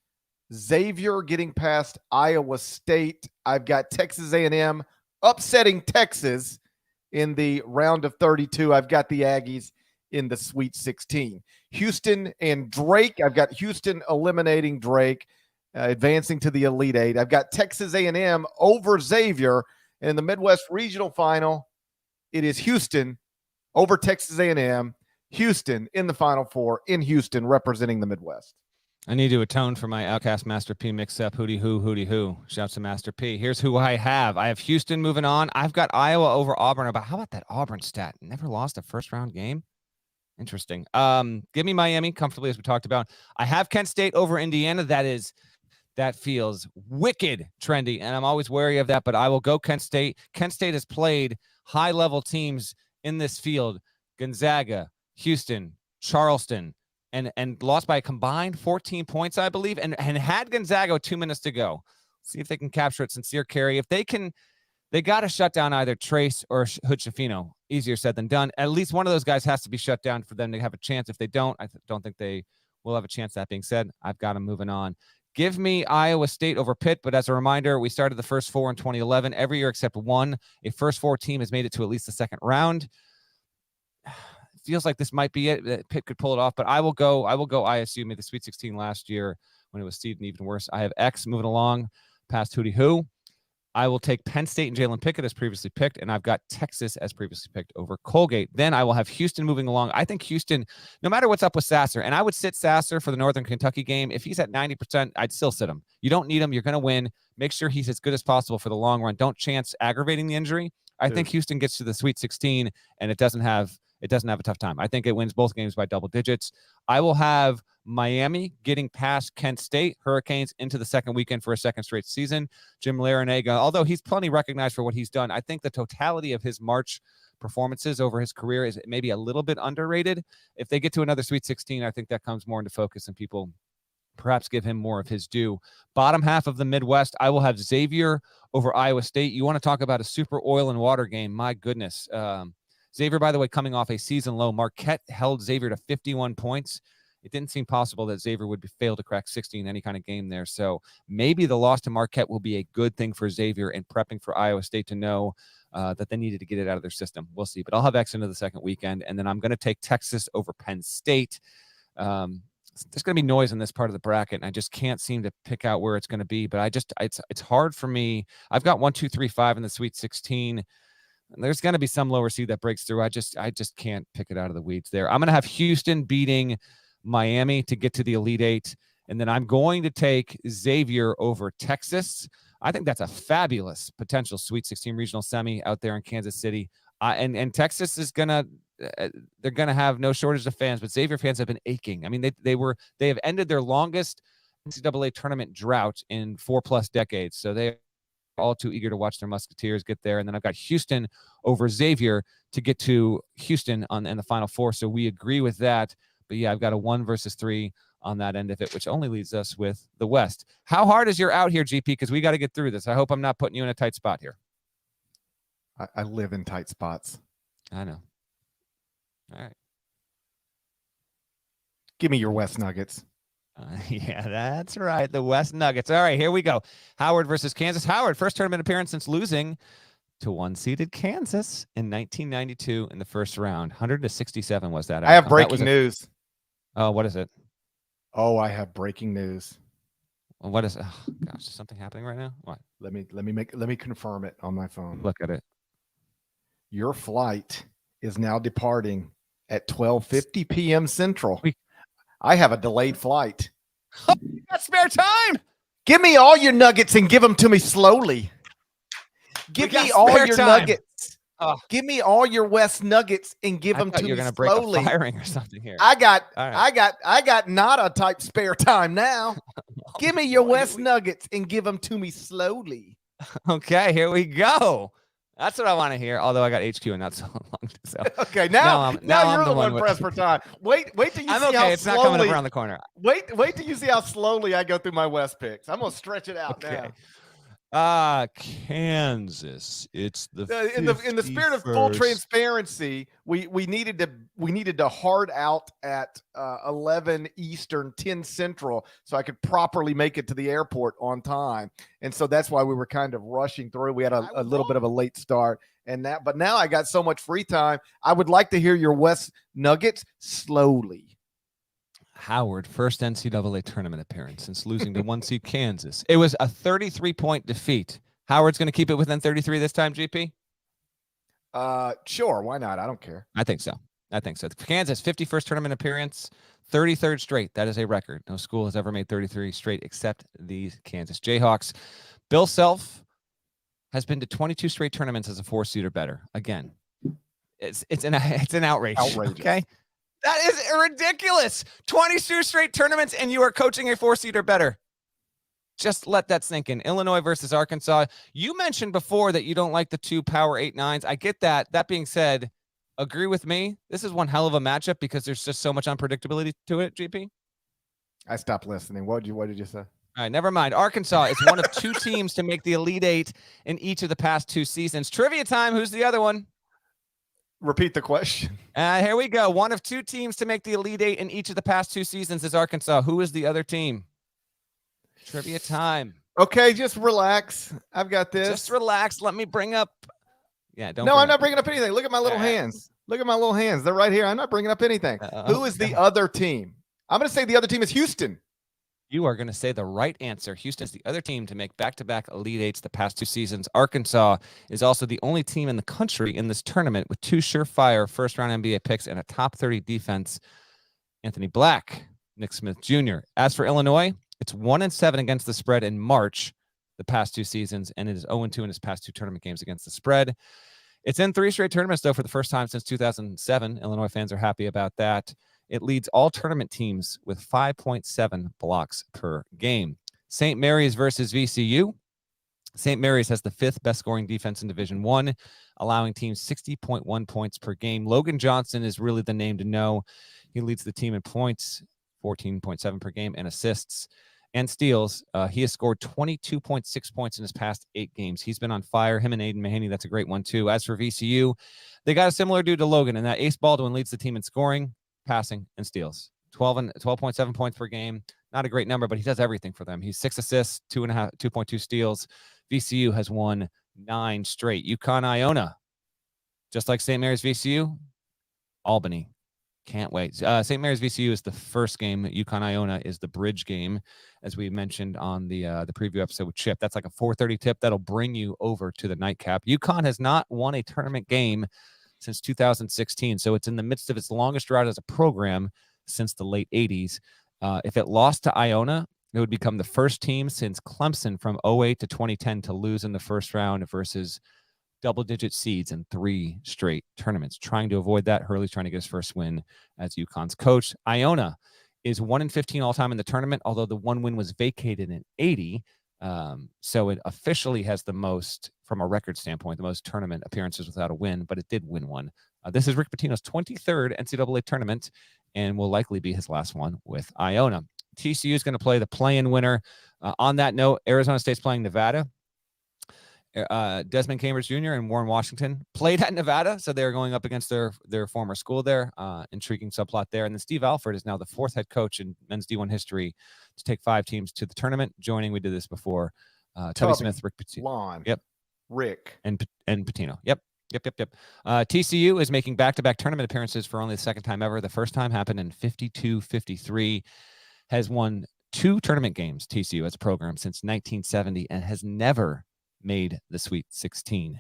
Xavier getting past Iowa State. I've got Texas A&M upsetting Texas in the round of 32. I've got the Aggies in the Sweet 16. Houston and Drake. I've got Houston eliminating Drake, advancing to the Elite 8. I've got Texas A&M over Xavier. And in the Midwest Regional Final, it is Houston over Texas A&M. Houston in the Final Four in Houston, representing the Midwest. I need to atone for my Outcast Master P mix-up. Hooty hoo. Shouts to Master P. Here's who I have. I have Houston moving on. I've got Iowa over Auburn. How about that Auburn stat? Never lost a first-round game. Interesting. Give me Miami comfortably, as we talked about. I have Kent State over Indiana. That is that feels wicked trendy, and I'm always wary of that, but I will go Kent State. Kent State has played high-level teams in this field, Gonzaga, Houston, Charleston, and lost by a combined 14 points, I believe, and had Gonzaga with 2 minutes to go. See if they can capture it. Sincere carry. If they can, they got to shut down either Trace or Hood Schifino. Easier said than done. At least one of those guys has to be shut down for them to have a chance. If they don't, I don't think they will have a chance. That being said, I've got them moving on. Give me Iowa State over Pitt, but as a reminder, we started the first 4 in 2011. Every year except one, a first 4 team has made it to at least the second round. Feels like this might be it. Pitt could pull it off, but I will go ISU. Made the Sweet 16 last year when it was seeded even worse. I have X moving along past Hootie Who. I will take Penn State and Jalen Pickett as previously picked, and I've got Texas as previously picked over Colgate. Then I will have Houston moving along. I think Houston, no matter what's up with Sasser, and I would sit Sasser for the Northern Kentucky game. If he's at 90%, I'd still sit him. You don't need him. You're going to win. Make sure he's as good as possible for the long run. Don't chance aggravating the injury. I think Houston gets to the Sweet 16, and it doesn't have a tough time. I think it wins both games by double digits. I will have Miami getting past Kent State, Hurricanes into the second weekend for a second straight season. Jim Larinaga, although he's plenty recognized for what he's done, I think the totality of his March performances over his career is maybe a little bit underrated. If they get to another Sweet 16, I think that comes more into focus and people perhaps give him more of his due. Bottom half of the Midwest, I will have Xavier over Iowa State. You want to talk about a super oil and water game. My goodness. Xavier, by the way, coming off a season low. Marquette held Xavier to 51 points. It didn't seem possible that Xavier would fail to crack 60 in any kind of game there. So maybe the loss to Marquette will be a good thing for Xavier in prepping for Iowa State to know that they needed to get it out of their system. We'll see. But I'll have X into the second weekend. And then I'm going to take Texas over Penn State. There's going to be noise in this part of the bracket, and I just can't seem to pick out where it's going to be. But it's hard for me. I've got 1, 2, 3, 5 in the Sweet 16. There's going to be some lower seed that breaks through. I just can't pick it out of the weeds there. I'm going to have Houston beating Miami to get to the Elite Eight. And then I'm going to take Xavier over Texas. I think that's a fabulous potential Sweet 16 regional semi out there in Kansas City. And Texas is they're going to have no shortage of fans, but Xavier fans have been aching. I mean, they have ended their longest NCAA tournament drought in 4+ decades. So they all too eager to watch their Musketeers get there. And then I've got Houston over Xavier to get to Houston in the Final Four. So we agree with that. But yeah, I've got a 1 versus 3 on that end of it, which only leaves us with the West. How hard is your out here, GP? Because we got to get through this. I hope I'm not putting you in a tight spot here. I live in tight spots. I know. All right. Give me your West Nuggets. Yeah, that's right. The West Nuggets. All right, here we go. Howard versus Kansas. Howard, first tournament appearance since losing to 1-seeded Kansas in 1992 in the first round. 100-67 was that. I have breaking news. Oh, what is it? Oh, I have breaking news. Well, what is it? Oh, gosh, is something happening right now? What? Let me confirm it on my phone. Look at it. Your flight is now departing at 12:50 p.m. Central. I have a delayed flight. Oh, you got spare time. Give me all your nuggets and give them to me slowly. Give me all your nuggets. Give me all your West Nuggets and give them to me slowly. You're going to break a firing or something here. I got not a type spare time now. Give me your West Nuggets and give them to me slowly. Okay, here we go. That's what I want to hear. Although I got HQ and not so long. So. Okay, now you're the one pressed for time. Wait till you see how slowly. It's not coming up around the corner. Wait till you see how slowly I go through my West picks. I'm gonna stretch it out now. Kansas. It's the in the spirit of full transparency, we needed to hard out at 11 Eastern, 10 Central, so I could properly make it to the airport on time. And so that's why we were kind of rushing through. We had a little bit of a late start, but now I got so much free time. I would like to hear your West Nuggets slowly. Howard, first NCAA tournament appearance since losing to 1-seed Kansas. It was a 33-point defeat. Howard's going to keep it within 33 this time, GP? Sure. Why not? I don't care. I think so. Kansas, 51st tournament appearance, 33rd straight. That is a record. No school has ever made 33 straight except these Kansas Jayhawks. Bill Self has been to 22 straight tournaments as a 4-seed or better. Again, it's an outrage. Outrageous. Okay. That is ridiculous. 22 straight tournaments, and you are coaching a 4-seed or better. Just let that sink in. Illinois versus Arkansas. You mentioned before that you don't like the two power 8-9s. I get that. That being said, agree with me. This is one hell of a matchup because there's just so much unpredictability to it, GP. I stopped listening. What did you say? All right, never mind. Arkansas is one of two teams to make the Elite Eight in each of the past 2 seasons. Trivia time. Who's the other one? Repeat the question. Here we go. One of 2 teams to make the Elite Eight in each of the past 2 seasons is Arkansas. Who is the other team? Trivia time. Okay, just relax. I've got this. Just relax. Let me bring up. Yeah, don't. No, I'm not bringing up anything. Look at my little hands. Look at my little hands. They're right here. I'm not bringing up anything. Who is the other team? I'm going to say the other team is Houston. You are going to say the right answer. Houston's the other team to make back-to-back Elite Eights the past 2 seasons. Arkansas is also the only team in the country in this tournament with 2 surefire first-round NBA picks and a top 30 defense. Anthony Black, Nick Smith Jr. As for Illinois, it's 1-7 against the spread in March the past 2 seasons, and it is 0-2 in its past 2 tournament games against the spread. It's in 3 straight tournaments, though, for the first time since 2007. Illinois fans are happy about that. It leads all tournament teams with 5.7 blocks per game. St. Mary's versus VCU. St. Mary's has the 5th best scoring defense in Division I, allowing teams 60.1 points per game. Logan Johnson is really the name to know. He leads the team in points, 14.7 per game, and assists and steals. He has scored 22.6 points in his past 8 games. He's been on fire. Him and Aiden Mahaney, that's a great one, too. As for VCU, they got a similar dude to Logan, and that Ace Baldwin leads the team in scoring, passing, and steals. 12.7 points per game. Not a great number, but he does everything for them. He's 6 assists, 2.2 steals. VCU has won 9 straight. UConn Iona, just like St. Mary's VCU, Albany. Can't wait. St. Mary's VCU is the first game. UConn Iona is the bridge game, as we mentioned on the preview episode with Chip. That's like a 4:30 tip that'll bring you over to the nightcap. UConn has not won a tournament game since 2016, so it's in the midst of its longest drought as a program since the late 80s. If it lost to Iona, it would become the first team since Clemson from 2008 to 2010 to lose in the first round versus double-digit seeds in 3 straight tournaments. Trying to avoid that, Hurley's trying to get his first win as UConn's coach. Iona is 1-15 all-time in the tournament, although the one win was vacated in 80. So it officially has the most, from a record standpoint, the most tournament appearances without a win, but it did win one. This is Rick Pitino's 23rd NCAA tournament and will likely be his last one with Iona. TCU is going to play the play-in winner. On that note, Arizona State's playing Nevada. Desmond Cambridge Jr. and Warren Washington played at Nevada, so they're going up against their former school there. Intriguing subplot there. And then Steve Alford is now the 4th head coach in men's D1 history to take 5 teams to the tournament. Joining, we did this before, Tubby Smith, Rick Pitino. Lon. Yep. Rick. And Pitino. Yep. TCU is making back-to-back tournament appearances for only the 2nd time ever. The first time happened in 52-53. Has won 2 tournament games, TCU, as a program since 1970, and has never made the Sweet 16.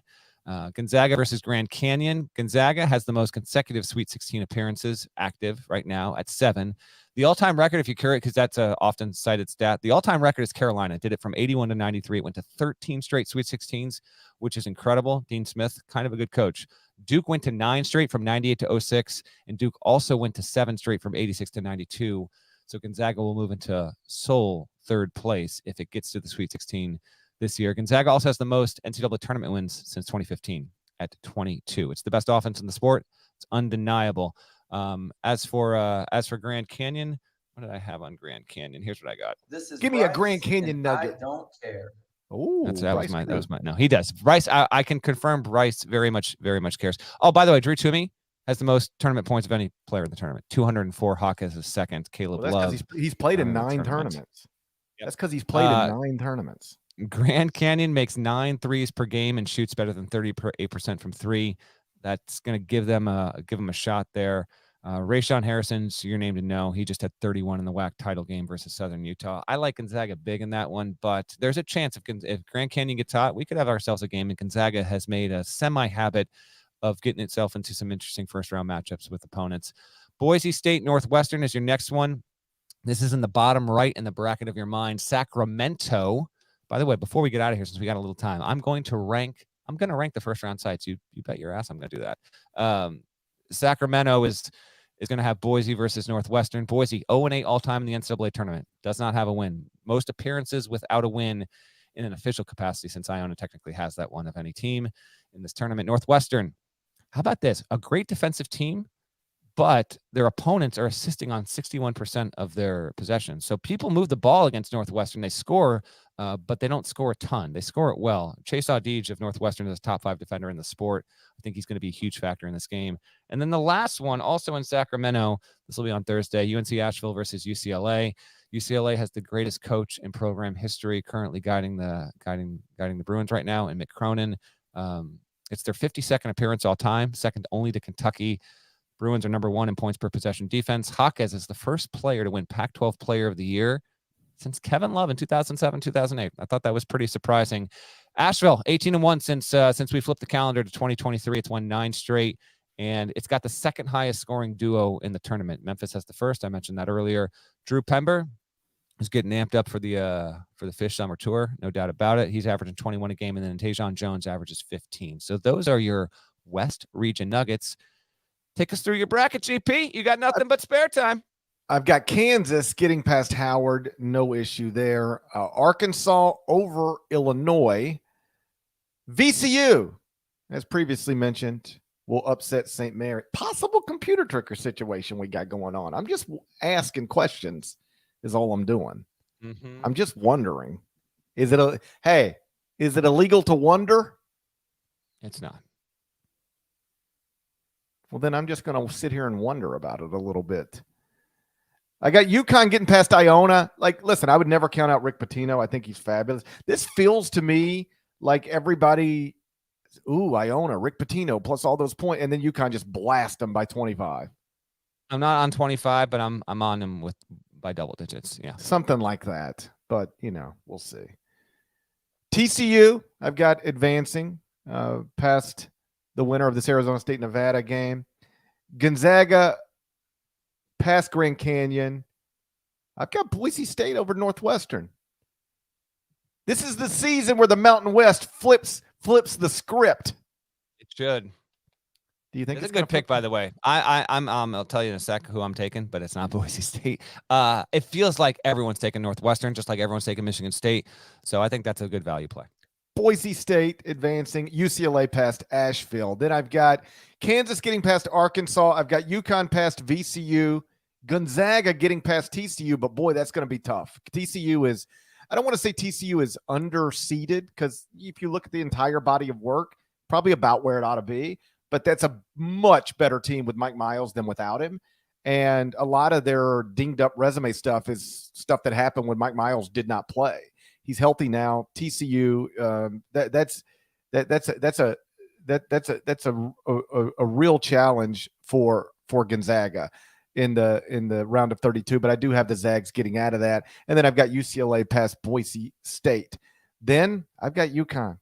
Gonzaga versus Grand Canyon. Gonzaga has the most consecutive Sweet 16 appearances active right now at 7. The all-time record, if you carry it, because that's a often cited stat, the all-time record is Carolina. Did it from 81 to 93. It went to 13 straight Sweet 16s, which is incredible. Dean Smith, kind of a good coach. Duke went to 9 straight from 98 to 06, and Duke also went to 7 straight from 86 to 92. So Gonzaga will move into sole 3rd place if it gets to the Sweet 16 this year. Gonzaga also has the most NCAA tournament wins since 2015 at 22. It's the best offense in the sport. It's undeniable. As for Grand Canyon, what did I have on Grand Canyon? Here's what I got. Give me a Grand Canyon nugget. I don't care. Oh, that was my. No, he does. Bryce, I can confirm. Bryce very much cares. Oh, by the way, Drew Toomey has the most tournament points of any player in the tournament. 204. Hawk has his 2nd. Caleb Love. He's played in 9 tournaments. Yep. That's because he's played in 9 tournaments. Grand Canyon makes 9 threes per game and shoots better than 38% from 3. That's going to give them a shot there. Rayshawn Harrison's your name to know. He just had 31 in the WAC title game versus Southern Utah. I like Gonzaga big in that one, but there's a chance if Grand Canyon gets hot, we could have ourselves a game. And Gonzaga has made a semi-habit of getting itself into some interesting first-round matchups with opponents. Boise State Northwestern is your next one. This is in the bottom right in the bracket of your mind. Sacramento. By the way, before we get out of here, since we got a little time, I'm going to rank the first round sites. You bet your ass I'm going to do that. Sacramento is is going to have Boise versus Northwestern. Boise 0-8 all-time in the NCAA tournament. Does not have a win. Most appearances without a win in an official capacity, since Iona technically has that one of any team in this tournament. Northwestern, how about this? A great defensive team, but their opponents are assisting on 61% of their possessions. So people move the ball against Northwestern. They score, but they don't score a ton. They score it well. Chase Audige of Northwestern is a top 5 defender in the sport. I think he's going to be a huge factor in this game. And then the last one, also in Sacramento, this will be on Thursday, UNC Asheville versus UCLA. UCLA has the greatest coach in program history, currently guiding the Bruins right now, and Mick Cronin. It's their 52nd appearance all time, second only to Kentucky. Bruins are number 1 in points per possession defense. Jaquez is the first player to win Pac-12 Player of the Year since Kevin Love in 2007, 2008. I thought that was pretty surprising. Asheville, 18-1 since we flipped the calendar to 2023. It's won 9 straight, and it's got the second highest scoring duo in the tournament. Memphis has the first. I mentioned that earlier. Drew Pember is getting amped up for the Fish Summer Tour, no doubt about it. He's averaging 21 a game, and then Tajon Jones averages 15. So those are your West Region Nuggets. Take us through your bracket, GP. You got nothing but spare time. I've got Kansas getting past Howard. No issue there. Arkansas over Illinois. VCU, as previously mentioned, will upset St. Mary. Possible computer tricker situation we got going on. I'm just asking questions is all I'm doing. Mm-hmm. I'm just wondering. Is it illegal to wonder? It's not. Well, then I'm just going to sit here and wonder about it a little bit. I got UConn getting past Iona. Like, listen, I would never count out Rick Pitino. I think he's fabulous. This feels to me like everybody, Iona, Rick Pitino, plus all those points, and then UConn just blast them by 25. I'm not on 25, but I'm on them by double digits. Yeah. Something like that. But, we'll see. TCU, I've got advancing past the winner of this Arizona State-Nevada game. Gonzaga past Grand Canyon. I've got Boise State over Northwestern. This is the season where the Mountain West flips the script. It should. Do you think it's a good pick, by the way? I'll tell you in a sec who I'm taking, but it's not Boise State. It feels like everyone's taking Northwestern, just like everyone's taking Michigan State. So I think that's a good value play. Boise State advancing, UCLA past Asheville. Then I've got Kansas getting past Arkansas. I've got UConn past VCU. Gonzaga getting past TCU, but boy, that's going to be tough. TCU is, I don't want to say TCU is underseeded, because if you look at the entire body of work, probably about where it ought to be, but that's a much better team with Mike Miles than without him. And a lot of their dinged up resume stuff is stuff that happened when Mike Miles did not play. He's healthy now. TCU, that's a real challenge for Gonzaga in the round of 32. But I do have the Zags getting out of that, and then I've got UCLA past Boise State. Then I've got UConn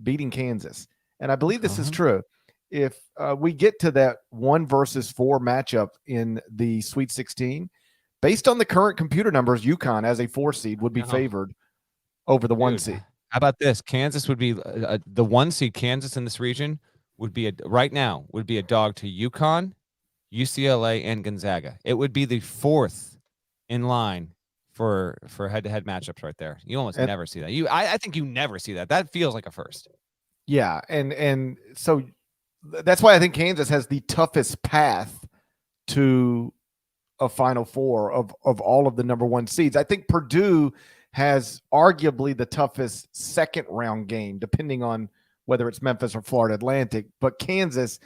beating Kansas, and I believe this is true. If we get to that 1 versus 4 matchup in the Sweet 16, based on the current computer numbers, UConn as a 4 seed would be favored over the 1 seed. How about this? Kansas would be the 1 seed. Kansas in this region would be right now would be a dog to UConn, UCLA, and Gonzaga. It would be the 4th in line for head-to-head matchups right there. You almost never see that. I think you never see that. That feels like a first. Yeah, and so that's why I think Kansas has the toughest path to a Final Four of all of the number 1 seeds. I think Purdue has arguably the toughest second round game, depending on whether it's Memphis or Florida Atlantic. But Kansas,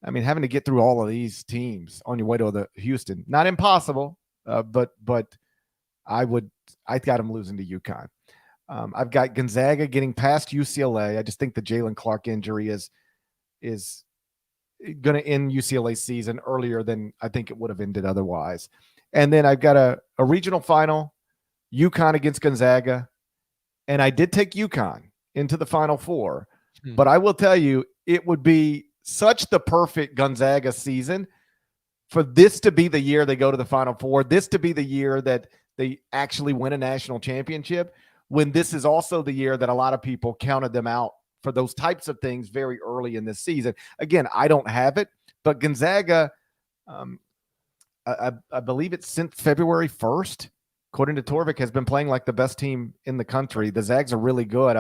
I mean, having to get through all of these teams on your way to the Houston, not impossible, but I got them losing to UConn. I've got Gonzaga getting past UCLA. I just think the Jalen Clark injury is going to end UCLA's season earlier than I think it would have ended otherwise. And then I've got a regional final, UConn against Gonzaga, and I did take UConn into the Final Four. But I will tell you, it would be such the perfect Gonzaga season for this to be the year they go to the Final Four, this to be the year that they actually win a national championship, when this is also the year that a lot of people counted them out for those types of things very early in this season. Again, I don't have it, but Gonzaga, I believe it's since February 1st, according to Torvik, has been playing like the best team in the country. The Zags are really good.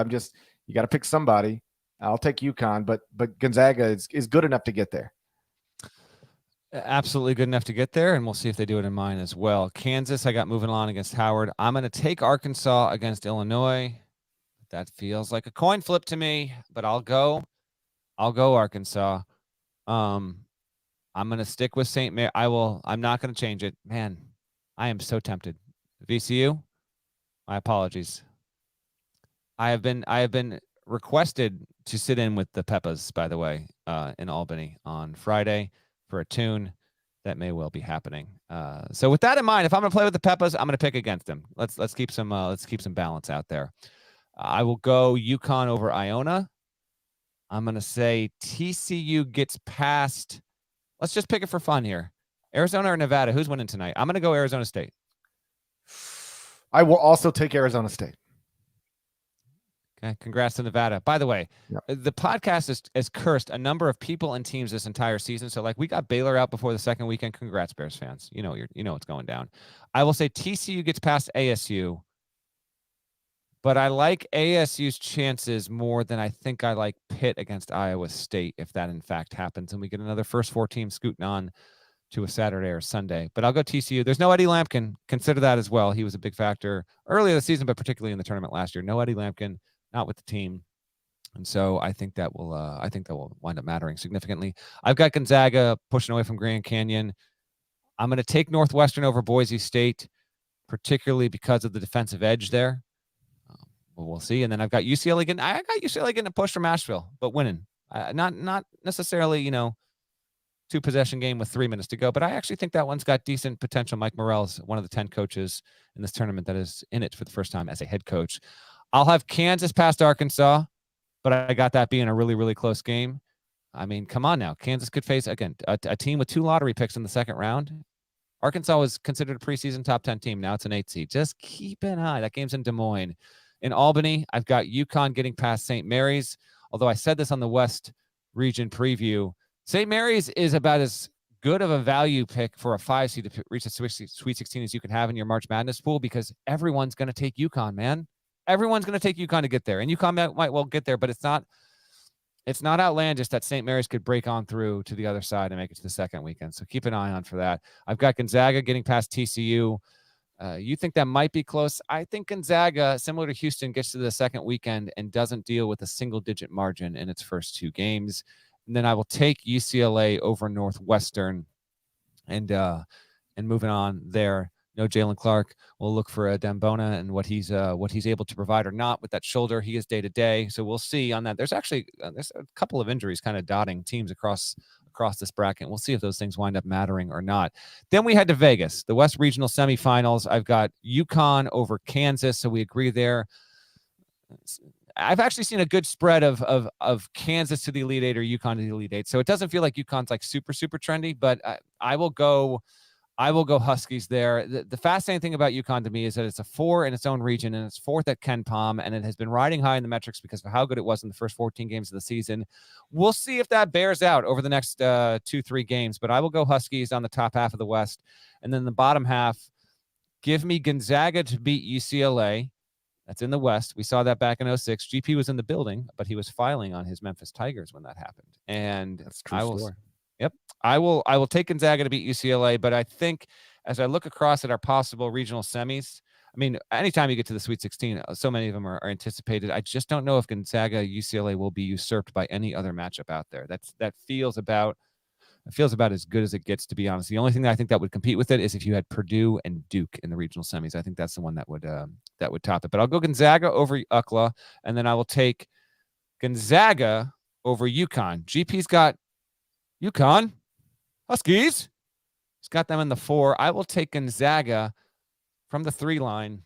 You got to pick somebody. I'll take UConn, but Gonzaga is good enough to get there. Absolutely good enough to get there, and we'll see if they do it in mine as well. Kansas, I got moving on against Howard. I'm going to take Arkansas against Illinois. That feels like a coin flip to me, but I'll go Arkansas. I'm going to stick with St. Mary. I'm not going to change it. Man, I am so tempted. VCU, my apologies. I have been requested to sit in with the Peppas, by the way, in Albany on Friday for a tune that may well be happening. So with that in mind, if I'm going to play with the Peppas, I'm going to pick against them. Let's keep some balance out there. I will go UConn over Iona. I'm going to say TCU gets past. Let's just pick it for fun here. Arizona or Nevada? Who's winning tonight? I'm going to go Arizona State. I will also take Arizona State. Okay, congrats to Nevada. By the way, The podcast has cursed a number of people and teams this entire season. So, we got Baylor out before the second weekend. Congrats, Bears fans. You know what's going down. I will say TCU gets past ASU, but I like ASU's chances more than I think I like Pitt against Iowa State, if that in fact happens, and we get another first four teams scooting on to a Saturday or Sunday. But I'll go TCU. There's no Eddie Lampkin. Consider that as well. He was a big factor earlier this season, but particularly in the tournament last year. No Eddie Lampkin, not with the team. And so I think that will wind up mattering significantly. I've got Gonzaga pushing away from Grand Canyon. I'm going to take Northwestern over Boise State, particularly because of the defensive edge there. We'll see. And then I've got UCLA getting. I got UCLA getting a push from Asheville, but winning. Not necessarily, 2-possession game with 3 minutes to go, but I actually think that one's got decent potential. Mike Morrell's one of the 10 coaches in this tournament that is in it for the first time as a head coach. I'll have Kansas past Arkansas, but I got that being a really, really close game. I mean, come on now. Kansas could face, again, a team with 2 lottery picks in the second round. Arkansas was considered a preseason top 10 team. Now it's an 8 seed. Just keep an eye. That game's in Des Moines. In Albany, I've got UConn getting past St. Mary's. Although I said this on the West region preview, St. Mary's is about as good of a value pick for a 5 seed to reach a Sweet 16 as you can have in your March Madness pool, because everyone's going to take UConn, man. Everyone's going to take UConn to get there, and UConn might well get there, but it's not outlandish that St. Mary's could break on through to the other side and make it to the second weekend. So keep an eye on for that. I've got Gonzaga getting past TCU. You think that might be close? I think Gonzaga, similar to Houston, gets to the second weekend and doesn't deal with a single-digit margin in its first 2 games. And then I will take UCLA over Northwestern, and moving on there. No Jalen Clark. We'll look for Dembona and what he's able to provide or not with that shoulder. He is day to day, so we'll see on that. There's actually there's a couple of injuries kind of dotting teams across this bracket. We'll see if those things wind up mattering or not. Then we head to Vegas, the West Regional semifinals. I've got UConn over Kansas, so we agree there. I've actually seen a good spread of Kansas to the Elite Eight or UConn to the Elite Eight, so it doesn't feel like UConn's like super trendy. But I will go Huskies there. The fascinating thing about UConn to me is that it's a 4 in its own region, and it's 4th at Ken Palm, and it has been riding high in the metrics because of how good it was in the first 14 games of the season. We'll see if that bears out over the next 2-3 games, but I will go Huskies on the top half of the West. And then the bottom half, give me Gonzaga to beat UCLA. That's in the West. We saw that back in 2006. GP was in the building, but he was filing on his Memphis Tigers when that happened. And that's true story. Yep. I will take Gonzaga to beat UCLA, but I think as I look across at our possible regional semis, I mean, anytime you get to the Sweet 16, so many of them are anticipated. I just don't know if Gonzaga UCLA will be usurped by any other matchup out there. That feels about as good as it gets, to be honest. The only thing that I think that would compete with it is if you had Purdue and Duke in the regional semis. I think that's the one that would top it. But I'll go Gonzaga over UCLA, and then I will take Gonzaga over UConn. GP's got UConn Huskies. He's got them in the 4. I will take Gonzaga from the 3 line.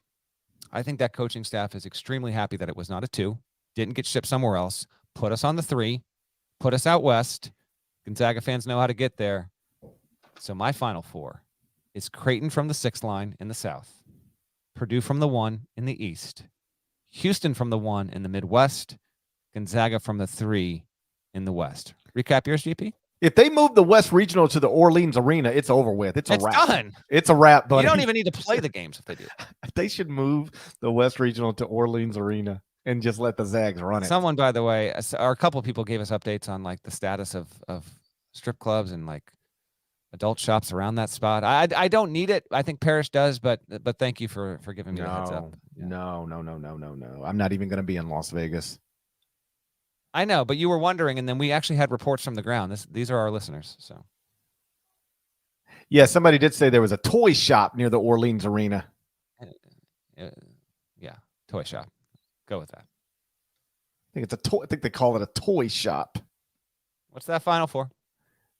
I think that coaching staff is extremely happy that it was not a 2, didn't get shipped somewhere else, put us on the 3, put us out west. Gonzaga fans know how to get there. So my final 4 is Creighton from the 6 line in the South, Purdue from the 1 in the East, Houston from the 1 in the Midwest, Gonzaga from the 3 in the West. Recap yours, GP? If they move the West Regional to the Orleans Arena, it's over with. It's a wrap. Done. It's a wrap, buddy. You don't even need to play the games if they do. They should move the West Regional to Orleans Arena and just let the Zags run it. Someone, by the way, or a couple of people gave us updates on like the status of strip clubs and like adult shops around that spot. I don't need it. I think Parrish does, but thank you for giving me a heads up. Yeah. No. I'm not even going to be in Las Vegas. I know, but you were wondering, and then we actually had reports from the ground. These are our listeners. So, yeah, somebody did say there was a toy shop near the Orleans Arena. Yeah, toy shop. Go with that. I think it's a toy. I think they call it a toy shop. What's that Final Four?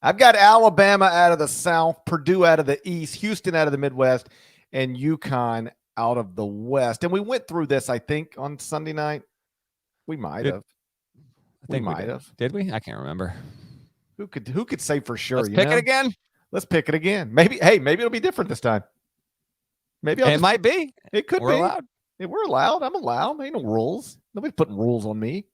I've got Alabama out of the South, Purdue out of the East, Houston out of the Midwest, and UConn out of the West. And we went through this, I think, on Sunday night. We might have. I think we might have. Did we? I can't remember. Who could say for sure? Let's pick it again. Let's pick it again. Maybe it'll be different this time. Maybe it might be. It could We're be. allowed. We're allowed. I'm allowed. Ain't no rules. Nobody's putting rules on me.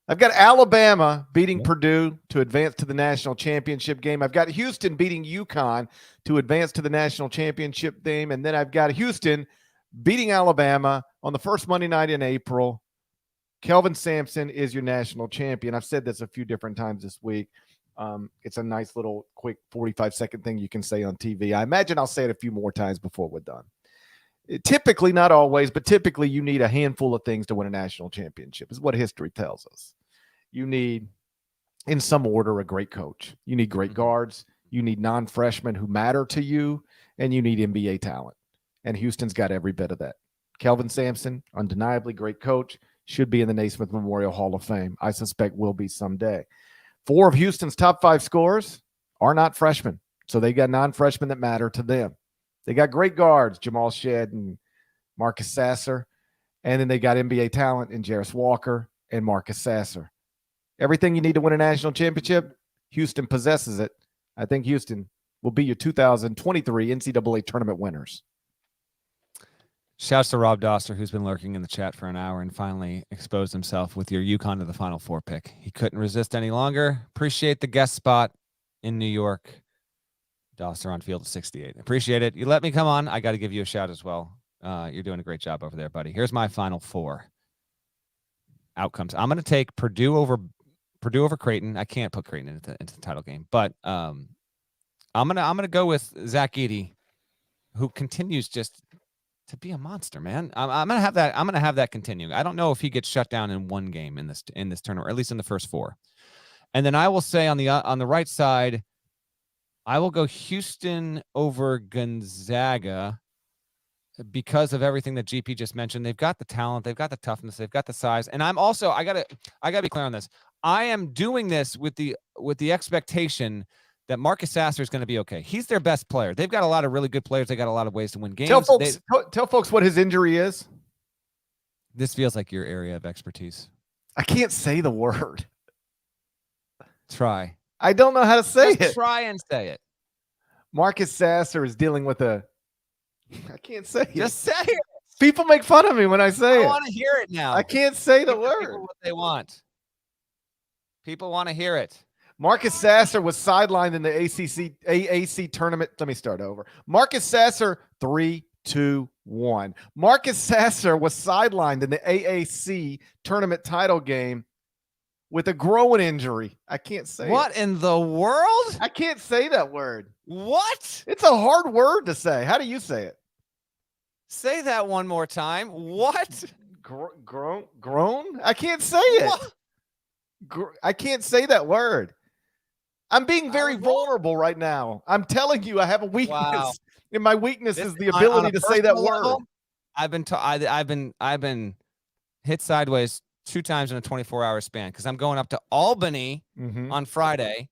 I've got Alabama beating Purdue to advance to the national championship game. I've got Houston beating UConn to advance to the national championship game. And then I've got Houston beating Alabama on the first Monday night in April. Kelvin Sampson is your national champion. I've said this a few different times this week. It's a nice little quick 45-second thing you can say on TV. I imagine I'll say it a few more times before we're done. Typically, not always, but typically you need a handful of things to win a national championship, is what history tells us. You need, in some order, a great coach. You need great guards. You need non-freshmen who matter to you, and you need NBA talent. And Houston's got every bit of that. Kelvin Sampson, undeniably great coach, should be in the Naismith Memorial Hall of Fame. I suspect will be someday. 4 of Houston's top 5 scorers are not freshmen, so they got non-freshmen that matter to them. They got great guards, Jamal Shedd and Marcus Sasser. And then they got NBA talent in Jarris Walker and Marcus Sasser. Everything you need to win a national championship, Houston possesses it. I think Houston will be your 2023 NCAA tournament winners. Shouts to Rob Doster, who's been lurking in the chat for an hour and finally exposed himself with your UConn to the Final Four pick. He couldn't resist any longer. Appreciate the guest spot in New York. Doster on field of 68. Appreciate it. You let me come on. I got to give you a shout as well. You're doing a great job over there, buddy. Here's my Final Four outcomes. I'm going to take Purdue over Creighton. I can't put Creighton into the title game, but I'm gonna go with Zach Edey, who continues just to be a monster, man. I'm gonna have that continuing. I don't know if he gets shut down in one game in this tournament, or at least in the first 4. And then I will say on the right side, I will go Houston over Gonzaga because of everything that GP just mentioned. They've got the talent, they've got the toughness, they've got the size. And I'm also, I gotta be clear on this. I am doing this with the expectation that Marcus Sasser is going to be okay. He's their best player. They've got a lot of really good players. They got a lot of ways to win games. Tell folks what his injury is. This feels like your area of expertise. I can't say the word. Try. I don't know how to say Just it. Try and say it. Marcus Sasser is dealing with I can't say it. Just say it. People make fun of me when I say it. I want to hear it now. I can't say the Give word. people what they want. People want to hear it. Marcus Sasser was sidelined in the AAC tournament. Let me start over. Marcus Sasser, 3, 2, 1. Marcus Sasser was sidelined in the AAC tournament title game with a groin injury. I can't say What in the world? I can't say that word. What? It's a hard word to say. How do you say it? Say that one more time. What? Groan? I can't say it. I can't say that word. I'm being very vulnerable right now. I'm telling you, I have a weakness, and my weakness is the ability to say that word. I've been hit sideways 2 times in a 24-hour span because I'm going up to Albany on Friday,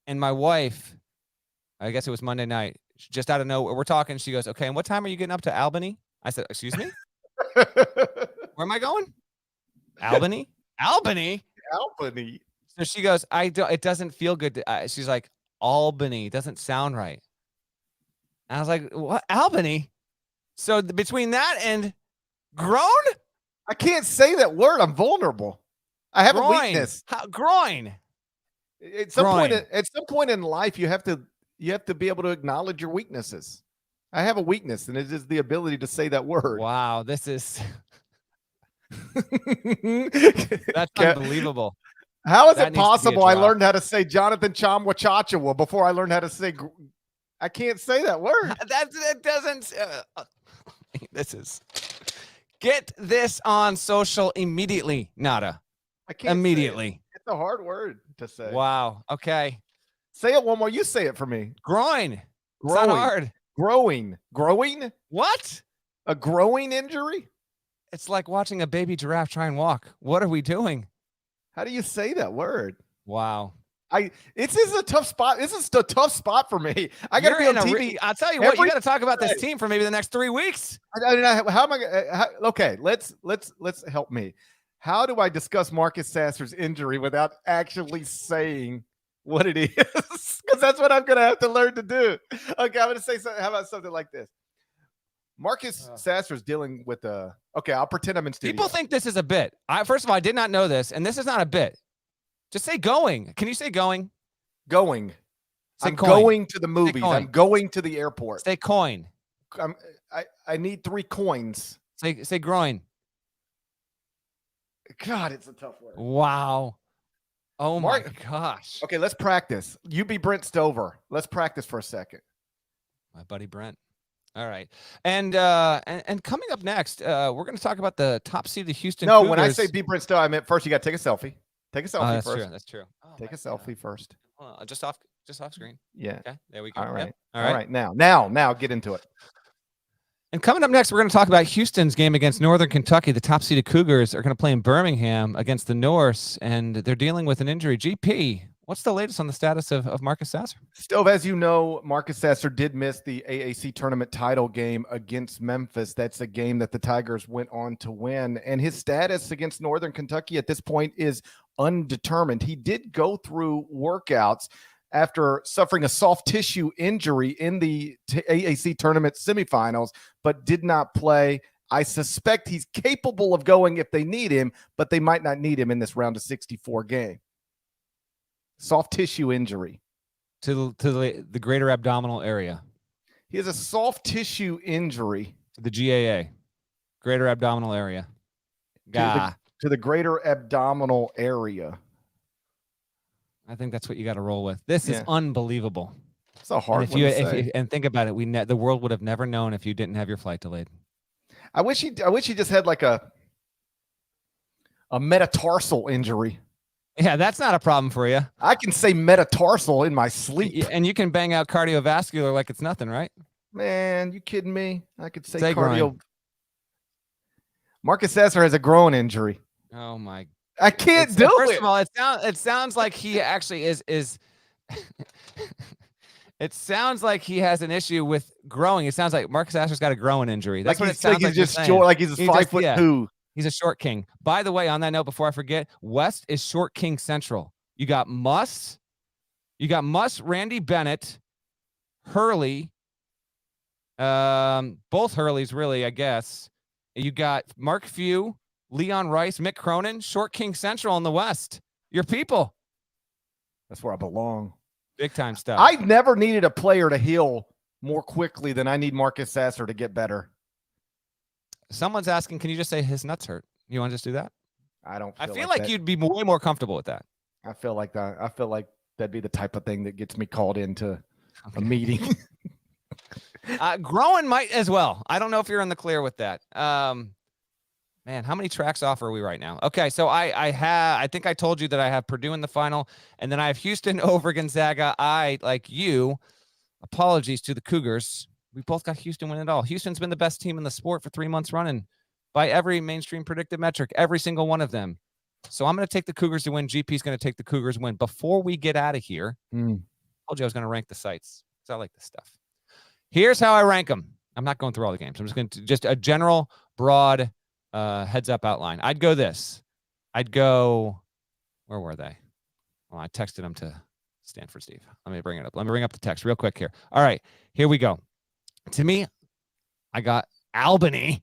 and my wife, I guess it was Monday night, just out of nowhere, we're talking. She goes, "Okay, and what time are you getting up to Albany?" I said, "Excuse me, where am I going? Albany, Albany." So she goes, it doesn't feel good. She's like, Albany doesn't sound right. And I was like, what? Albany? So between that and groan? I can't say that word. I'm vulnerable. I have a weakness. Groin. At some point in life, you have to be able to acknowledge your weaknesses. I have a weakness, and it is the ability to say that word. Wow, this is that's unbelievable. How is it possible I learned how to say Jonathan Chamwachachawa before I learned how to say I can't say that word. That doesn't this is get this on social immediately, Nada. I can't immediately. It's a hard word to say. Wow. Okay. Say it one more. You say it for me. Groin. It's Growing. not hard. Growing. What? A growing injury? It's like watching a baby giraffe try and walk. What are we doing? How do you say that word? Wow. This is a tough spot. This is a tough spot for me. I got to be on TV. I'll tell you what. You got to talk about this team for maybe the next 3 weeks. How am I? Okay, let's help me. How do I discuss Marcus Sasser's injury without actually saying what it is? Because that's what I'm going to have to learn to do. Okay, I'm going to say something. How about something like this? Marcus Sasser's dealing with okay, I'll pretend I'm in studio. People think this is a bit. First of all, I did not know this, and this is not a bit. Just say going. Can you say going? Going. I'm coin. going to the movies. I'm going to the airport. Say coin. I need 3 coins. Say groin. God, it's a tough word. Wow. Oh my gosh. Okay, let's practice. You be Brent Stover. Let's practice for a second. My buddy Brent. All right. And coming up next, we're going to talk about the top seed of the Houston Cougars. When I say be Brent Stover, I meant first you got to take a selfie. Take a selfie first. That's true. Oh, take a selfie first. Just off screen. Yeah. Okay. There we go. All right. Yep. All right. Now get into it. And coming up next, we're going to talk about Houston's game against Northern Kentucky. The top seeded Cougars are going to play in Birmingham against the Norse, and they're dealing with an injury. GP, what's the latest on the status of Marcus Sasser? Stove, as you know, Marcus Sasser did miss the AAC tournament title game against Memphis. That's a game that the Tigers went on to win. And his status against Northern Kentucky at this point is undetermined. He did go through workouts after suffering a soft tissue injury in the AAC tournament semifinals, but did not play. I suspect he's capable of going if they need him, but they might not need him in this round of 64 game. Soft tissue injury. To the greater abdominal area. He has a soft tissue injury. The GAA. Greater abdominal area. To the greater abdominal area. I think that's what you got to roll with. This is unbelievable. It's a hard one to say. And think about it. The world would have never known if you didn't have your flight delayed. I wish he just had like a metatarsal injury. Yeah, that's not a problem for you. I can say metatarsal in my sleep. And you can bang out cardiovascular like it's nothing, right? Man, you kidding me? I could say cardio. Groin. Marcus Sasser has a groin injury. Oh my! I can't do it. First of all, it sounds like he actually is. It sounds like he has an issue with growing. It sounds like Marcus Sasser's got a growing injury. That's what it sounds like. He's just short, like he's 5'2". He's a short king. By the way, on that note, before I forget, West is short king central. You got Muss, Randy Bennett, Hurley, both Hurleys really, I guess. You got Mark Few, Leon Rice, Mick Cronin, short king central in the West. Your people. That's where I belong. Big time stuff. I've never needed a player to heal more quickly than I need Marcus Sasser to get better. Someone's asking, can you just say his nuts hurt? You want to just do that? I feel like you'd be way more comfortable with that. I feel like that. I feel like that'd be the type of thing that gets me called into a meeting. Growing might as well. I don't know if you're in the clear with that. Man, how many tracks off are we right now? Okay, so I think I told you that I have Purdue in the final, and then I have Houston over Gonzaga. Like you, apologies to the Cougars. We both got Houston winning it all. Houston's been the best team in the sport for 3 months running by every mainstream predictive metric, every single one of them. So I'm going to take the Cougars to win. GP's going to take the Cougars to win. Before we get out of here, I told you I was going to rank the sites because I like this stuff. Here's how I rank them. I'm not going through all the games. I'm just going to just a general, broad heads up outline. I'd go this. Where were they? Well, I texted them to Stanford Steve. Let me bring it up. Let me bring up the text real quick here. All right, here we go. To me, I got Albany.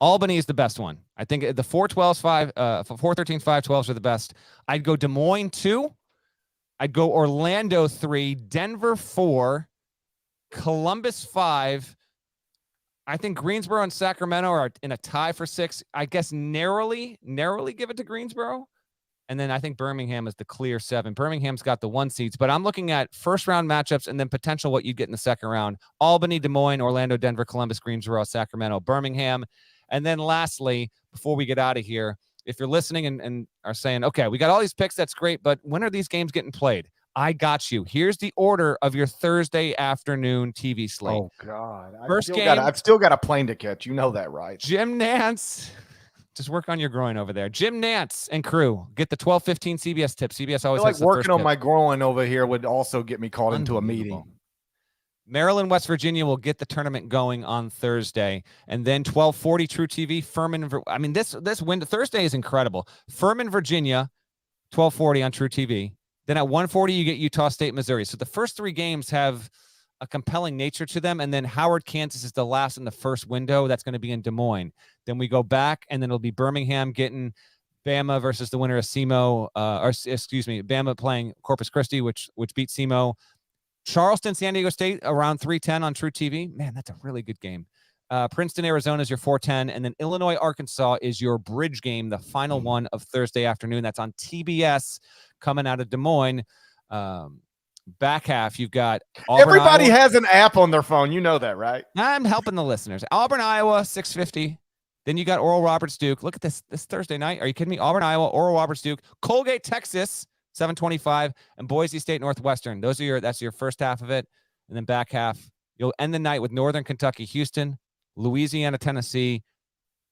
Albany is the best one. I think the 4-12s, 4-13s, 5-12s are the best. I'd go Des Moines 2. I'd go Orlando 3, Denver 4, Columbus 5. I think Greensboro and Sacramento are in a tie for 6. I guess narrowly give it to Greensboro. And then I think Birmingham is the clear 7. Birmingham's got the 1 seeds, but I'm looking at first round matchups and then potential what you get in the second round. Albany, Des Moines, Orlando, Denver, Columbus, Greensboro, Sacramento, Birmingham. And then lastly, before we get out of here, if you're listening and are saying, okay, we got all these picks, that's great, but when are these games getting played? I got you. Here's the order of your Thursday afternoon TV slate. Oh, God. I've still got a plane to catch. You know that, right? Jim Nance. Just work on your groin over there. Jim Nance and crew get the 12:15 CBS tip. CBS always has the working first on tip. my groin over here would also get me called into a meeting. Maryland, West Virginia will get the tournament going on Thursday, and then 12:40 True TV. Furman. I mean, this window Thursday is incredible. Furman, Virginia, 12:40 on True TV. Then at 1:40 you get Utah State, Missouri. So the first 3 games have a compelling nature to them. And then Howard, Kansas is the last in the first window. That's going to be in Des Moines. Then we go back, and then it'll be Birmingham getting Bama versus the winner of SEMO, Bama playing Corpus Christi, which beat SEMO. Charleston, San Diego State around 3:10 on True TV. Man, that's a really good game. Princeton, Arizona is your 4:10. And then Illinois, Arkansas is your bridge game, the final one of Thursday afternoon. That's on TBS coming out of Des Moines. Back half, you've got Auburn, Everybody Iowa. has an app on their phone. You know that, right? I'm helping the listeners. Auburn, Iowa, 6:50. Then you got Oral Roberts, Duke. Look at this Thursday night. Are you kidding me? Auburn, Iowa, Oral Roberts, Duke. Colgate, Texas, 7:25. And Boise State, Northwestern. That's your first half of it. And then back half, you'll end the night with Northern Kentucky, Houston, Louisiana, Tennessee,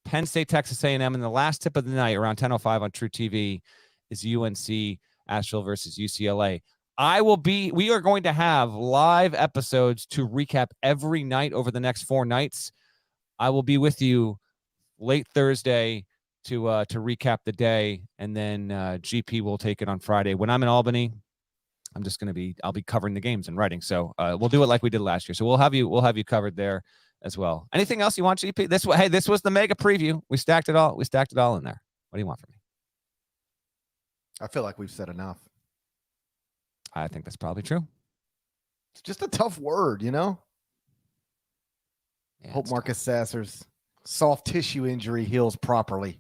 Penn State, Texas A&M. And the last tip of the night around 10:05 on True TV is UNC, Asheville versus UCLA. We are going to have live episodes to recap every night over the next 4 nights. I will be with you late Thursday to recap the day, and then GP will take it on Friday. When I'm in Albany, I'll be covering the games and writing. So we'll do it like we did last year. So we'll have you covered there as well. Anything else you want, GP? This was the mega preview. We stacked it all in there. What do you want from me? I feel like we've said enough. I think that's probably true. It's just a tough word, you know? Yeah, Hope Marcus Sasser's soft tissue injury heals properly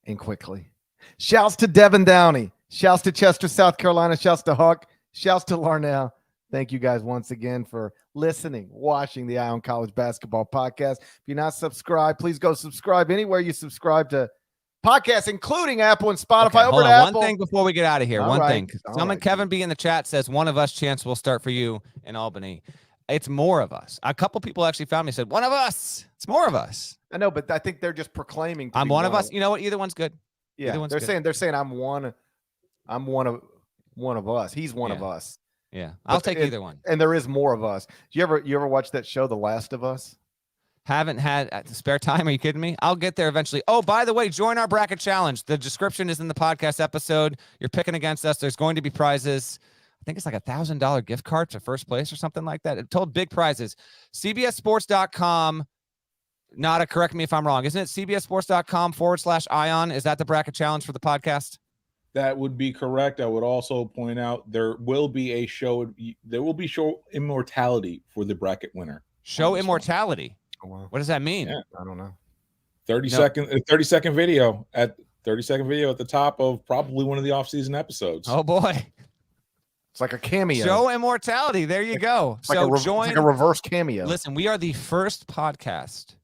and quickly. Shouts to Devin Downey. Shouts to Chester, South Carolina. Shouts to Huck. Shouts to Larnell. Thank you guys once again for listening, watching the Eye on College Basketball Podcast. If you're not subscribed, please go subscribe anywhere you subscribe to podcasts, including Apple and Spotify. Okay, over to Apple. One thing before we get out of here. All right. Someone, Kevin B in the chat says, one of us chance will start for you in Albany. It's more of us. A couple people actually found me and said, one of us. It's more of us. I know, but I think they're just proclaiming. I'm one of us. You know what? Either one's good. Yeah, they're saying I'm one of us. He's one of us. Yeah, I'll take either one. And there is more of us. You ever watch that show, The Last of Us? Haven't had spare time. Are you kidding me? I'll get there eventually. Oh, by the way, join our bracket challenge. The description is in the podcast episode. You're picking against us. There's going to be prizes. I think it's like $1,000 gift card to first place or something like that. It told big prizes. CBSSports.com. Nada, correct me if I'm wrong. Isn't it CBSSports.com/Ion? Is that the bracket challenge for the podcast? That would be correct. I would also point out there will be show immortality for the bracket winner. Show immortality. Oh, wow. What does that mean? Yeah, I don't know. 30-second video at the top of probably one of the off-season episodes. Oh boy. It's like a cameo. Show immortality. There you go. It's like a reverse cameo. Listen, we are the first podcast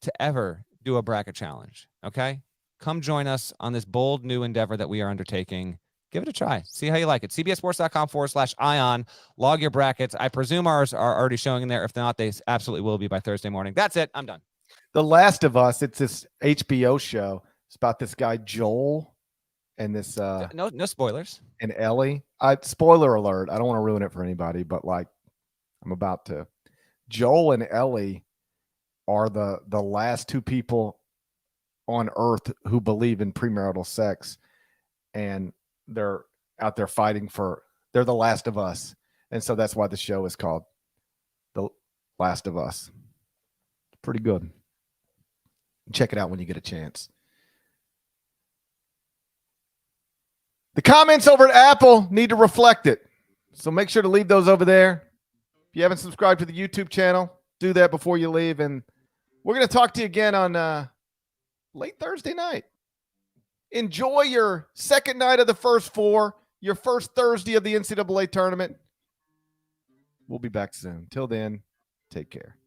to ever do a bracket challenge. Okay? Come join us on this bold new endeavor that we are undertaking. Give it a try. See how you like it. CBSSports.com/Ion. Log your brackets. I presume ours are already showing in there. If not, they absolutely will be by Thursday morning. That's it. I'm done. The Last of Us. It's this HBO show. It's about this guy Joel and this no spoilers. And Ellie. Spoiler alert. I don't want to ruin it for anybody, but like I'm about to. Joel and Ellie are the last 2 people on Earth who believe in premarital sex, and they're out there fighting they're the last of us. And so that's why the show is called The Last of Us. Pretty good. Check it out when you get a chance. The comments over at Apple need to reflect it. So make sure to leave those over there. If you haven't subscribed to the YouTube channel, do that before you leave. And we're going to talk to you again on late Thursday night. Enjoy your second night of the first four, your first Thursday of the NCAA tournament. We'll be back soon. Till then, take care.